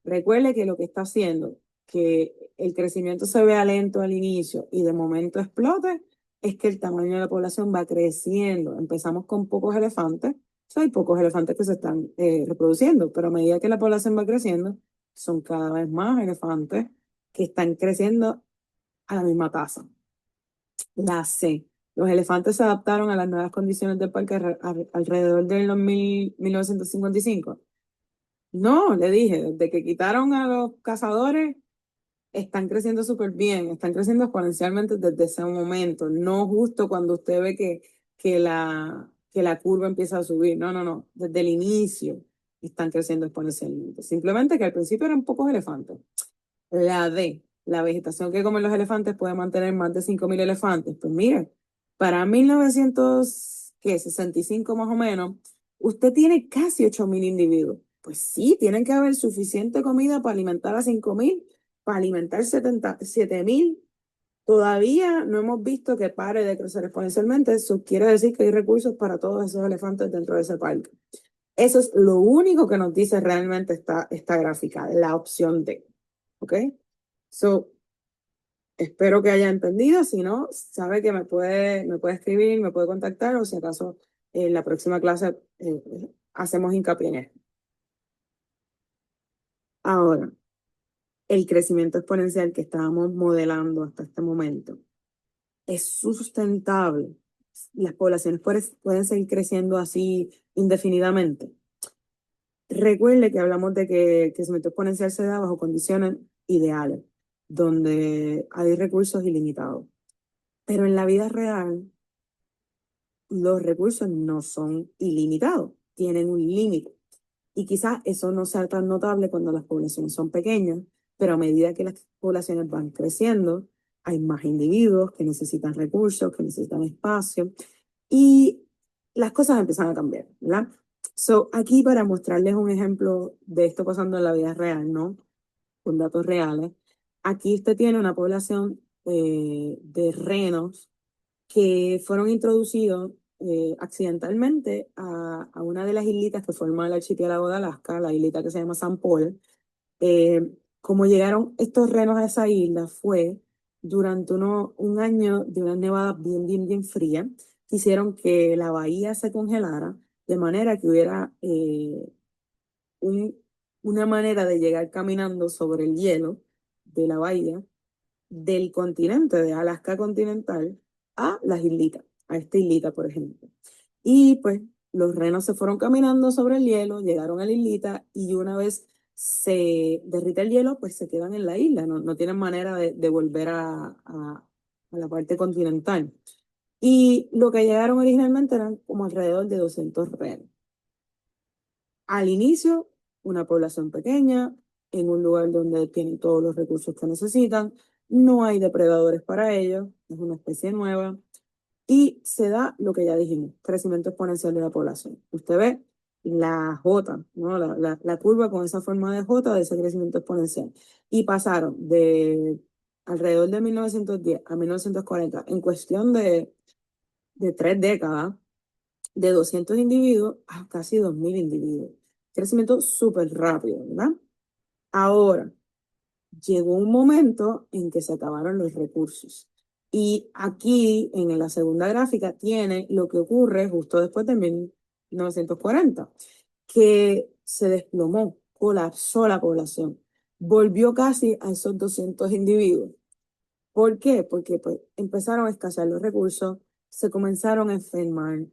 Recuerde que lo que está haciendo que el crecimiento se vea lento al inicio y de momento explote, es que el tamaño de la población va creciendo. Empezamos con pocos elefantes, hay pocos elefantes que se están reproduciendo, pero a medida que la población va creciendo, son cada vez más elefantes que están creciendo a la misma tasa. La C. Los elefantes se adaptaron a las nuevas condiciones del parque alrededor del 1955. No, le dije, desde que quitaron a los cazadores, están creciendo súper bien, están creciendo exponencialmente desde ese momento, no justo cuando usted ve que la curva empieza a subir, no, no, no, desde el inicio están creciendo exponencialmente. Simplemente que al principio eran pocos elefantes. La D, la vegetación que comen los elefantes puede mantener más de 5.000 elefantes. Pues mire, para 1965 más o menos, usted tiene casi 8.000 individuos. Pues sí, tienen que haber suficiente comida para alimentar a 5.000, para alimentar 7.000. Todavía no hemos visto que pare de crecer exponencialmente. Eso quiere decir que hay recursos para todos esos elefantes dentro de ese parque. Eso es lo único que nos dice realmente esta gráfica, la opción D. ¿Ok? Espero que haya entendido. Si no, sabe que me puede escribir, me puede contactar o si acaso en la próxima clase hacemos hincapié en esto. Ahora, el crecimiento exponencial que estábamos modelando hasta este momento es sustentable. Las poblaciones pueden seguir creciendo así indefinidamente. Recuerde que hablamos de que el crecimiento exponencial se da bajo condiciones ideales. donde hay recursos ilimitados. Pero en la vida real, los recursos no son ilimitados, tienen un límite. Y quizás eso no sea tan notable cuando las poblaciones son pequeñas, pero a medida que las poblaciones van creciendo, hay más individuos que necesitan recursos, que necesitan espacio, y las cosas empiezan a cambiar, ¿verdad? So, aquí para mostrarles un ejemplo de esto pasando en la vida real, ¿no? Con datos reales. Aquí usted tiene una población de renos que fueron introducidos accidentalmente a una de las islitas que forma el archipiélago de Alaska, la islita que se llama San Paul. Como llegaron estos renos a esa isla fue durante un año de una nevada bien fría, que hicieron que la bahía se congelara, de manera que hubiera un- una manera de llegar caminando sobre el hielo de la bahía del continente, de Alaska continental, a las islitas, a esta islita, por ejemplo. Y pues los renos se fueron caminando sobre el hielo, llegaron a la islita y una vez se derrite el hielo, pues se quedan en la isla, no tienen manera de volver a la parte continental. Y lo que llegaron originalmente eran como alrededor de 200 renos. Al inicio, una población pequeña, en un lugar donde tienen todos los recursos que necesitan, no hay depredadores para ellos, es una especie nueva, y se da lo que ya dijimos, crecimiento exponencial de la población. Usted ve la J, ¿no? La curva con esa forma de J de ese crecimiento exponencial. Y pasaron de alrededor de 1910 a 1940, en cuestión de 3 décadas, de 200 individuos a casi 2000 individuos. Crecimiento súper rápido, ¿verdad? Ahora, llegó un momento en que se acabaron los recursos. Y aquí, en la segunda gráfica, tiene lo que ocurre justo después de 1940, que se desplomó, colapsó la población, volvió casi a esos 200 individuos. ¿Por qué? Porque pues, empezaron a escasear los recursos, se comenzaron a enfermar,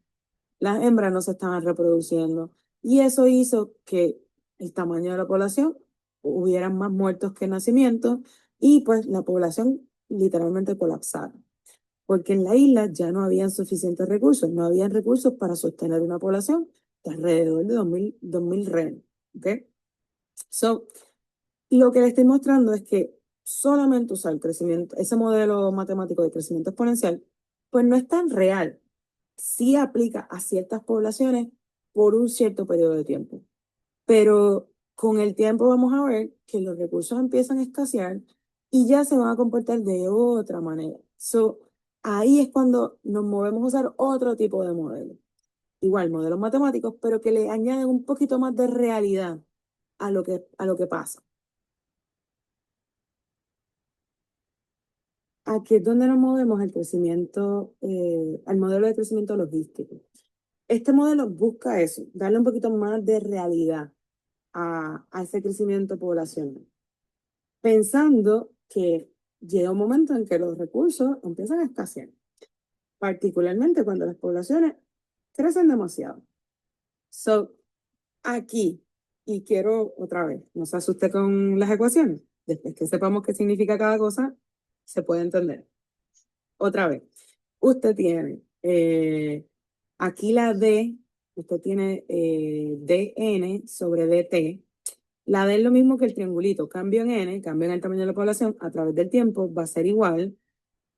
las hembras no se estaban reproduciendo y eso hizo que el tamaño de la población hubieran más muertos que nacimientos y pues la población literalmente colapsara, porque en la isla ya no habían suficientes recursos, no habían recursos para sostener una población de alrededor de 2000 renos, ¿ok? So, lo que le estoy mostrando es que solamente usar el crecimiento, ese modelo matemático de crecimiento exponencial, pues no es tan real, sí aplica a ciertas poblaciones por un cierto periodo de tiempo. Pero con el tiempo vamos a ver que los recursos empiezan a escasear y ya se van a comportar de otra manera. So, ahí es cuando nos movemos a usar otro tipo de modelo. Igual, modelos matemáticos, pero que le añaden un poquito más de realidad a lo que pasa. Aquí es donde nos movemos al crecimiento, al modelo de crecimiento logístico. Este modelo busca eso, darle un poquito más de realidad a ese crecimiento poblacional, pensando que llega un momento en que los recursos empiezan a escasear, particularmente cuando las poblaciones crecen demasiado. So, aquí, y quiero otra vez, no se asuste con las ecuaciones, después que sepamos qué significa cada cosa, se puede entender. Otra vez, usted tiene aquí la D, usted tiene dn sobre dt. La D es lo mismo que el triangulito, cambio en n, cambio en el tamaño de la población a través del tiempo, va a ser igual.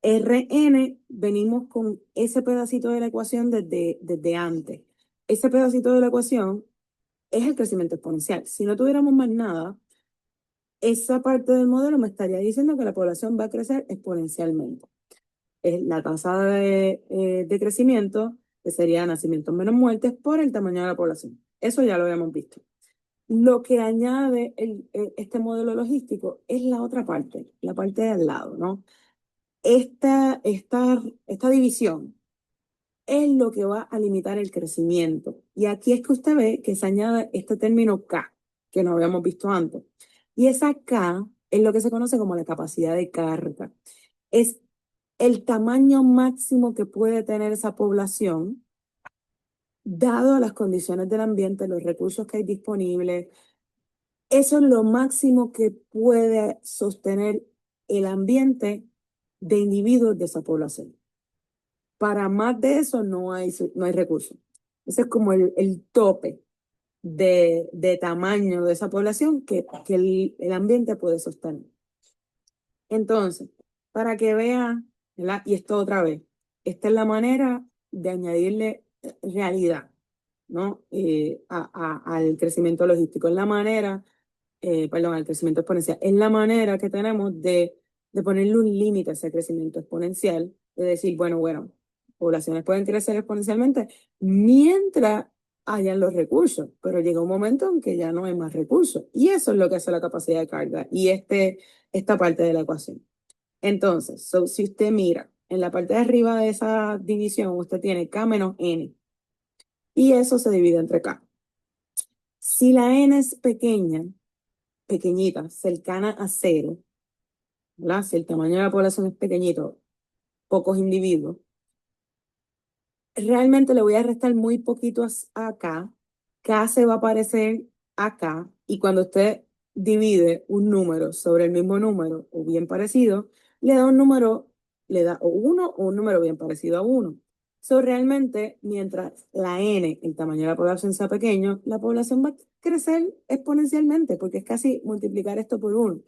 Rn, venimos con ese pedacito de la ecuación desde antes. Ese pedacito de la ecuación es el crecimiento exponencial. Si no tuviéramos más nada, esa parte del modelo me estaría diciendo que la población va a crecer exponencialmente. Es la tasa de crecimiento, que sería nacimientos menos muertes por el tamaño de la población. Eso ya lo habíamos visto. Lo que añade este modelo logístico es la otra parte, la parte de al lado, ¿no? Esta división es lo que va a limitar el crecimiento. Y aquí es que usted ve que se añade este término K, que no habíamos visto antes. Y esa K es lo que se conoce como la capacidad de carga. Es el tamaño máximo que puede tener esa población, dado las condiciones del ambiente, los recursos que hay disponibles. Eso es lo máximo que puede sostener el ambiente de individuos de esa población. Para más de eso no hay recursos. Ese es como el tope de tamaño de esa población que el ambiente puede sostener. Entonces, para que vean, ¿verdad? Y esto otra vez, esta es la manera de añadirle realidad, ¿no? Al crecimiento logístico, es la manera, perdón, al crecimiento exponencial, es la manera que tenemos de ponerle un límite a ese crecimiento exponencial, de decir, bueno, poblaciones pueden crecer exponencialmente mientras hayan los recursos, pero llega un momento en que ya no hay más recursos, y eso es lo que hace la capacidad de carga, y esta parte de la ecuación. Entonces, si usted mira en la parte de arriba de esa división, usted tiene K menos N y eso se divide entre K. Si la N es pequeña, pequeñita, cercana a cero, ¿verdad? Si el tamaño de la población es pequeñito, pocos individuos, realmente le voy a restar muy poquito acá. K se va a parecer acá y cuando usted divide un número sobre el mismo número o bien parecido, le da un número, le da o uno o un número bien parecido a uno. Realmente, mientras la N, el tamaño de la población sea pequeño, la población va a crecer exponencialmente porque es casi multiplicar esto por uno.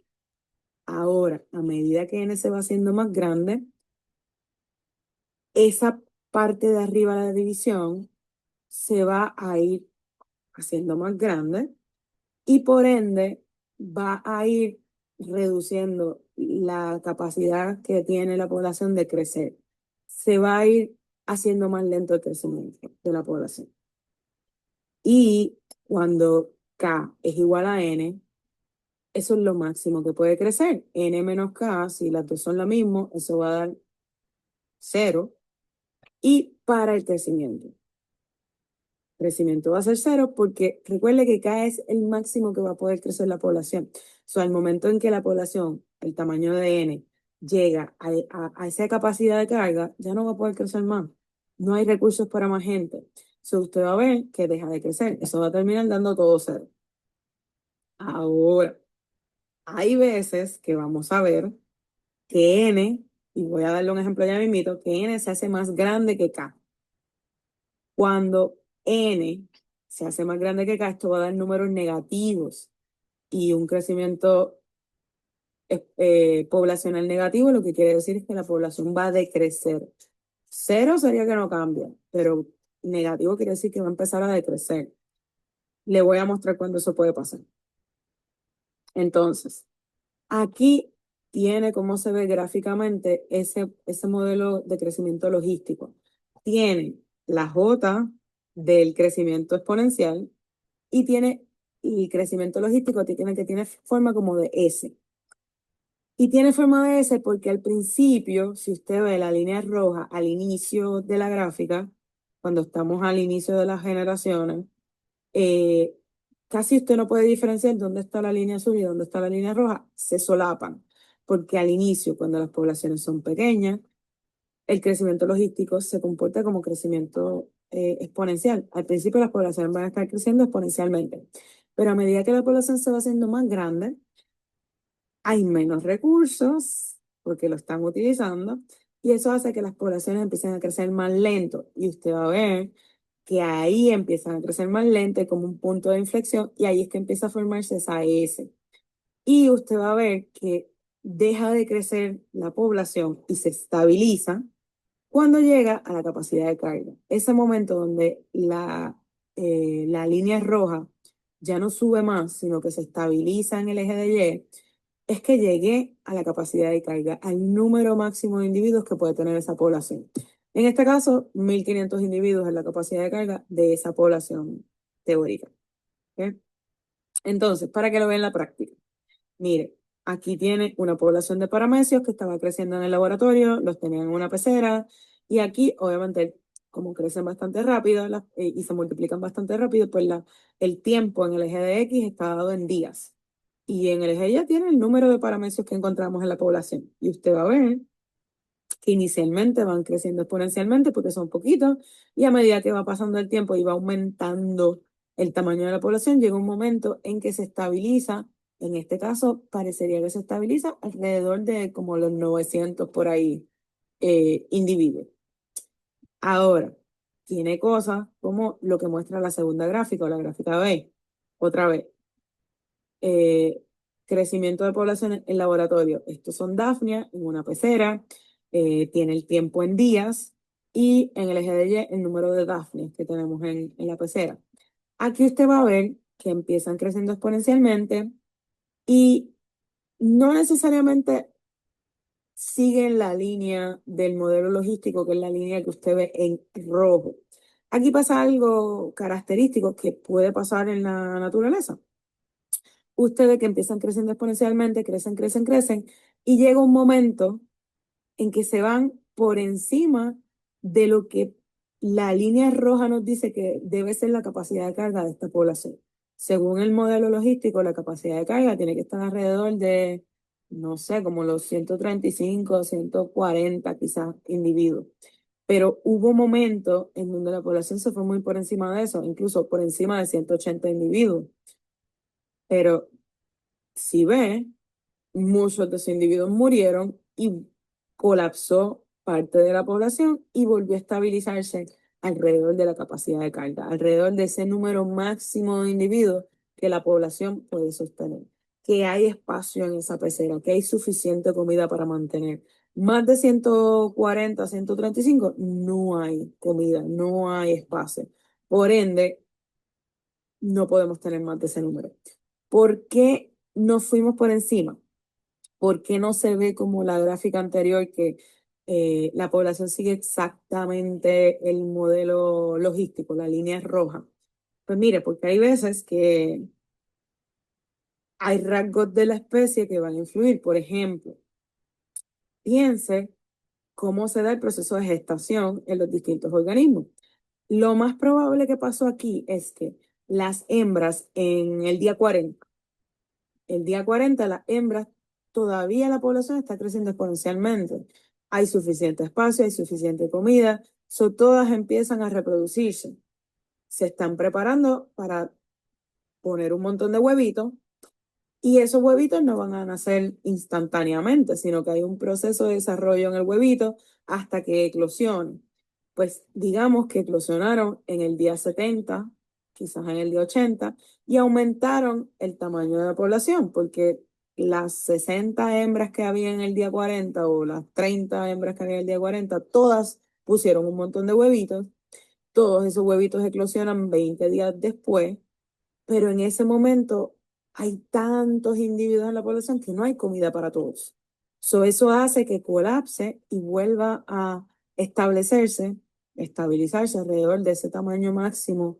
Ahora, a medida que N se va haciendo más grande, esa parte de arriba de la división se va a ir haciendo más grande y por ende va a ir reduciendo la capacidad que tiene la población de crecer. Se va a ir haciendo más lento el crecimiento de la población. Y cuando K es igual a N, eso es lo máximo que puede crecer. N menos K, si las dos son lo mismo, eso va a dar 0. Y para el crecimiento va a ser 0 porque recuerde que K es el máximo que va a poder crecer la población. Al momento en que la población, el tamaño de N, llega a esa capacidad de carga, ya no va a poder crecer más. No hay recursos para más gente. Usted va a ver que deja de crecer. Eso va a terminar dando todo 0. Ahora, hay veces que vamos a ver que N, y voy a darle un ejemplo ya mismito, que N se hace más grande que K. Cuando N se hace más grande que K, esto va a dar números negativos y un crecimiento poblacional negativo, lo que quiere decir es que la población va a decrecer. 0 sería que no cambia, pero negativo quiere decir que va a empezar a decrecer. Le voy a mostrar cuándo eso puede pasar. Entonces, aquí tiene cómo se ve gráficamente ese modelo de crecimiento logístico. Tiene la J del crecimiento exponencial y tiene el crecimiento logístico que tiene forma como de S. Y tiene forma de S porque al principio, si usted ve la línea roja al inicio de la gráfica, cuando estamos al inicio de las generaciones, eh, casi usted no puede diferenciar dónde está la línea azul y dónde está la línea roja, se solapan, porque al inicio, cuando las poblaciones son pequeñas, el crecimiento logístico se comporta como crecimiento exponencial. Al principio las poblaciones van a estar creciendo exponencialmente, pero a medida que la población se va haciendo más grande, hay menos recursos porque lo están utilizando y eso hace que las poblaciones empiecen a crecer más lento y usted va a ver que ahí empiezan a crecer más lento como un punto de inflexión y ahí es que empieza a formarse esa S. Y usted va a ver que deja de crecer la población y se estabiliza cuando llega a la capacidad de carga. Ese momento donde la línea roja ya no sube más, sino que se estabiliza en el eje de Y, es que llegué a la capacidad de carga, al número máximo de individuos que puede tener esa población. En este caso, 1.500 individuos es la capacidad de carga de esa población teórica. ¿Ok? Entonces, para que lo vean en la práctica. Mire, aquí tiene una población de paramecios que estaba creciendo en el laboratorio, los tenían en una pecera, y aquí, obviamente, como crecen bastante rápido y se multiplican bastante rápido, pues el tiempo en el eje de X está dado en días. Y en el eje Y tiene el número de paramecios que encontramos en la población. Y usted va a ver que inicialmente van creciendo exponencialmente porque son poquitos, y a medida que va pasando el tiempo y va aumentando el tamaño de la población, llega un momento en que se estabiliza En este caso, parecería que se estabiliza alrededor de como los 900 por ahí individuos. Ahora, tiene cosas como lo que muestra la segunda gráfica o la gráfica B. Otra vez, eh, crecimiento de población en laboratorio. Estos son Daphnia en una pecera, tiene el tiempo en días y en el eje de Y el número de Daphnia que tenemos en la pecera. Aquí usted va a ver que empiezan creciendo exponencialmente y no necesariamente siguen la línea del modelo logístico, que es la línea que usted ve en rojo. Aquí pasa algo característico que puede pasar en la naturaleza. Ustedes que empiezan creciendo exponencialmente, crecen, y llega un momento en que se van por encima de lo que la línea roja nos dice que debe ser la capacidad de carga de esta población. Según el modelo logístico, la capacidad de carga tiene que estar alrededor de, no sé, como los 135, 140 quizás individuos. Pero hubo momentos en donde la población se fue muy por encima de eso, incluso por encima de 180 individuos. Pero si ve, muchos de esos individuos murieron y colapsó parte de la población y volvió a estabilizarse alrededor de la capacidad de carga, alrededor de ese número máximo de individuos que la población puede sostener, que hay espacio en esa pecera, que hay suficiente comida para mantener. Más de 140, 135, no hay comida, no hay espacio. Por ende, no podemos tener más de ese número. ¿Por qué nos fuimos por encima? ¿Por qué no se ve como la gráfica anterior que la población sigue exactamente el modelo logístico, la línea es roja? Pues mire, porque hay veces que hay rasgos de la especie que van a influir. Por ejemplo, piense cómo se da el proceso de gestación en los distintos organismos. Lo más probable que pasó aquí es que las hembras en el día 40 las hembras, todavía la población está creciendo exponencialmente. Hay suficiente espacio, hay suficiente comida, todas empiezan a reproducirse. Se están preparando para poner un montón de huevitos y esos huevitos no van a nacer instantáneamente, sino que hay un proceso de desarrollo en el huevito hasta que eclosionen. Pues digamos que eclosionaron en el día 70, quizás en el día 80, y aumentaron el tamaño de la población, porque las 60 hembras que había en el día 40 o las 30 hembras que había en el día 40, todas pusieron un montón de huevitos. Todos esos huevitos eclosionan 20 días después, pero en ese momento hay tantos individuos en la población que no hay comida para todos. Eso hace que colapse y vuelva a establecerse, estabilizarse alrededor de ese tamaño máximo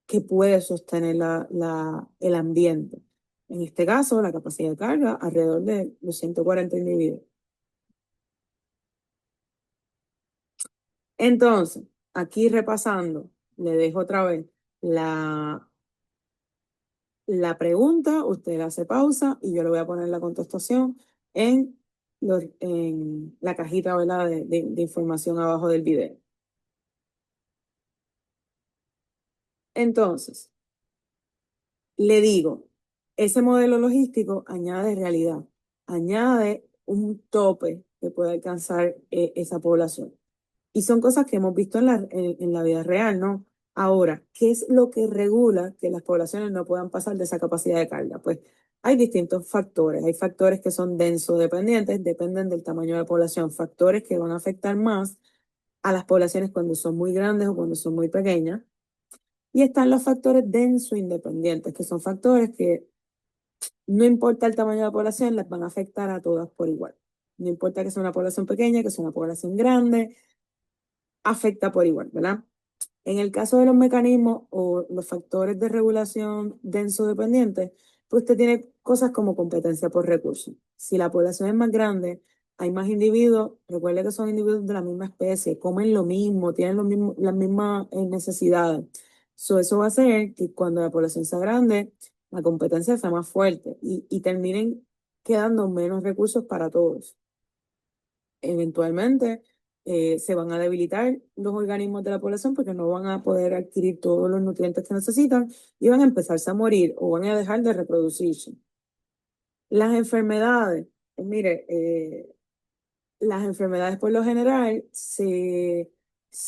que puede sostener el ambiente. En este caso, la capacidad de carga alrededor de los 140 individuos. Entonces, aquí repasando, le dejo otra vez la la pregunta, usted hace pausa y yo le voy a poner la contestación en la cajita, ¿verdad? de información abajo del video. Entonces, le digo, ese modelo logístico añade realidad, añade un tope que puede alcanzar esa población. Y son cosas que hemos visto en la vida real, ¿no? Ahora, ¿qué es lo que regula que las poblaciones no puedan pasar de esa capacidad de carga? Pues hay distintos factores. Hay factores que son denso-dependientes, dependen del tamaño de la población. Factores que van a afectar más a las poblaciones cuando son muy grandes o cuando son muy pequeñas. Y están los factores denso-independientes, que son factores que no importa el tamaño de la población, las van a afectar a todas por igual. No importa que sea una población pequeña, que sea una población grande, afecta por igual, ¿verdad? En el caso de los mecanismos o los factores de regulación denso dependientes, pues usted tiene cosas como competencia por recursos. Si la población es más grande, hay más individuos, recuerde que son individuos de la misma especie, comen lo mismo, tienen las mismas necesidades. Eso va a hacer que cuando la población sea grande, la competencia sea más fuerte y terminen quedando menos recursos para todos. Eventualmente se van a debilitar los organismos de la población porque no van a poder adquirir todos los nutrientes que necesitan y van a empezarse a morir o van a dejar de reproducirse. Las enfermedades, mire, las enfermedades por lo general se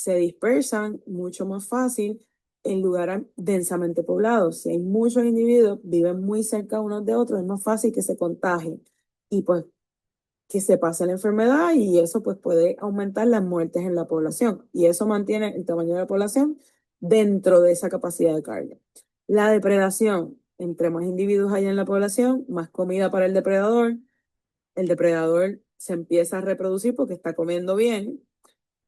dispersan mucho más fácil en lugares densamente poblados. Si hay muchos individuos, viven muy cerca unos de otros, es más fácil que se contagien y pues que se pase la enfermedad y eso pues puede aumentar las muertes en la población y eso mantiene el tamaño de la población dentro de esa capacidad de carga. La depredación, entre más individuos hay en la población, más comida para el depredador se empieza a reproducir porque está comiendo bien,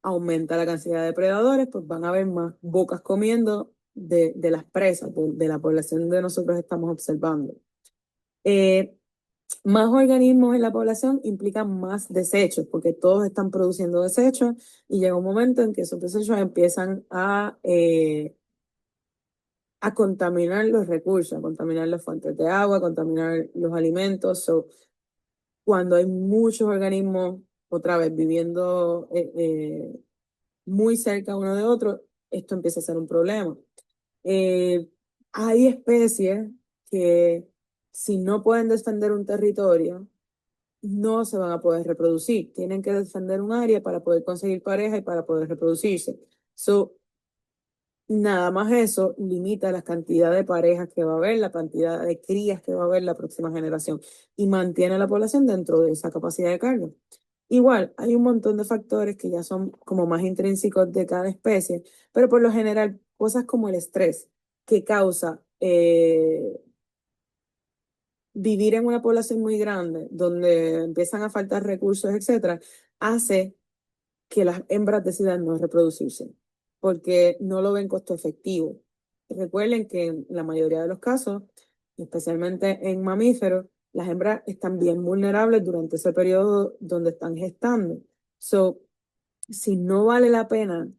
aumenta la cantidad de depredadores, pues van a haber más bocas comiendo de las presas, de la población que nosotros estamos observando. Eh, Más organismos en la población implican más desechos, porque todos están produciendo desechos y llega un momento en que esos desechos empiezan a contaminar los recursos, a contaminar las fuentes de agua, a contaminar los alimentos. So, cuando hay muchos organismos, otra vez, viviendo muy cerca uno de otro, esto empieza a ser un problema. Eh, Hay especies que si no pueden defender un territorio, no se van a poder reproducir. Tienen que defender un área para poder conseguir pareja y para poder reproducirse. So, nada más eso limita la cantidad de parejas que va a haber, la cantidad de crías que va a haber la próxima generación y mantiene a la población dentro de esa capacidad de carga. Igual, hay un montón de factores que ya son como más intrínsecos de cada especie, pero por lo general, cosas como el estrés que causa vivir en una población muy grande, donde empiezan a faltar recursos, etcétera, hace que las hembras decidan no reproducirse, porque no lo ven costo efectivo. Recuerden que en la mayoría de los casos, especialmente en mamíferos, las hembras están bien vulnerables durante ese periodo donde están gestando. So, si no vale la pena,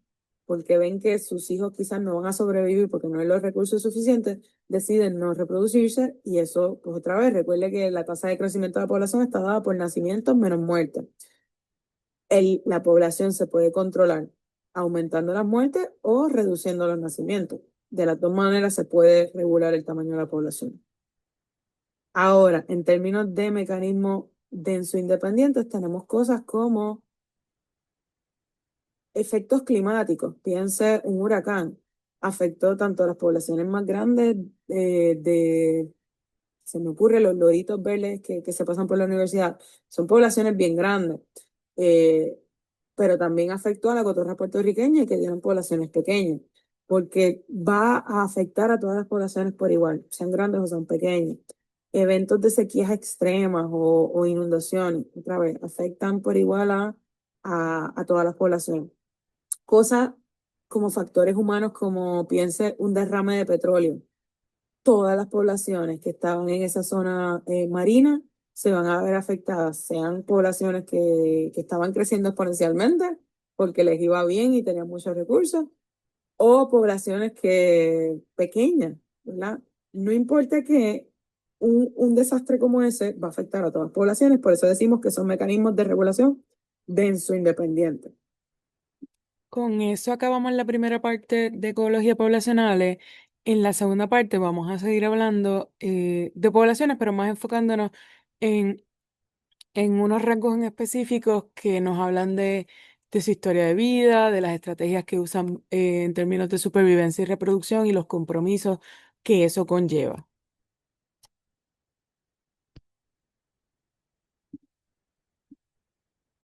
porque ven que sus hijos quizás no van a sobrevivir porque no hay los recursos suficientes, deciden no reproducirse y eso, pues otra vez, recuerde que la tasa de crecimiento de la población está dada por nacimientos menos muertes. La población se puede controlar aumentando las muertes o reduciendo los nacimientos. De las dos maneras se puede regular el tamaño de la población. Ahora, en términos de mecanismos denso independientes, tenemos cosas como efectos climáticos. Piense, un huracán afectó tanto a las poblaciones más grandes se me ocurre los loritos verdes que se pasan por la universidad. Son poblaciones bien grandes. Eh, pero también afectó a la cotorra puertorriqueña que tienen poblaciones pequeñas, porque va a afectar a todas las poblaciones por igual, sean grandes o sean pequeñas. Eventos de sequías extremas o inundaciones, otra vez, afectan por igual a todas las poblaciones. Cosas como factores humanos, como piense un derrame de petróleo. Todas las poblaciones que estaban en esa zona marina se van a ver afectadas, sean poblaciones que estaban creciendo exponencialmente porque les iba bien y tenían muchos recursos, o poblaciones que pequeñas, ¿verdad? No importa que un desastre como ese va a afectar a todas las poblaciones, por eso decimos que son mecanismos de regulación denso independiente. Con eso acabamos la primera parte de ecología poblacionales. En la segunda parte vamos a seguir hablando de poblaciones, pero más enfocándonos en, en unos rasgos en específicos que nos hablan de su historia de vida, de las estrategias que usan en términos de supervivencia y reproducción y los compromisos que eso conlleva.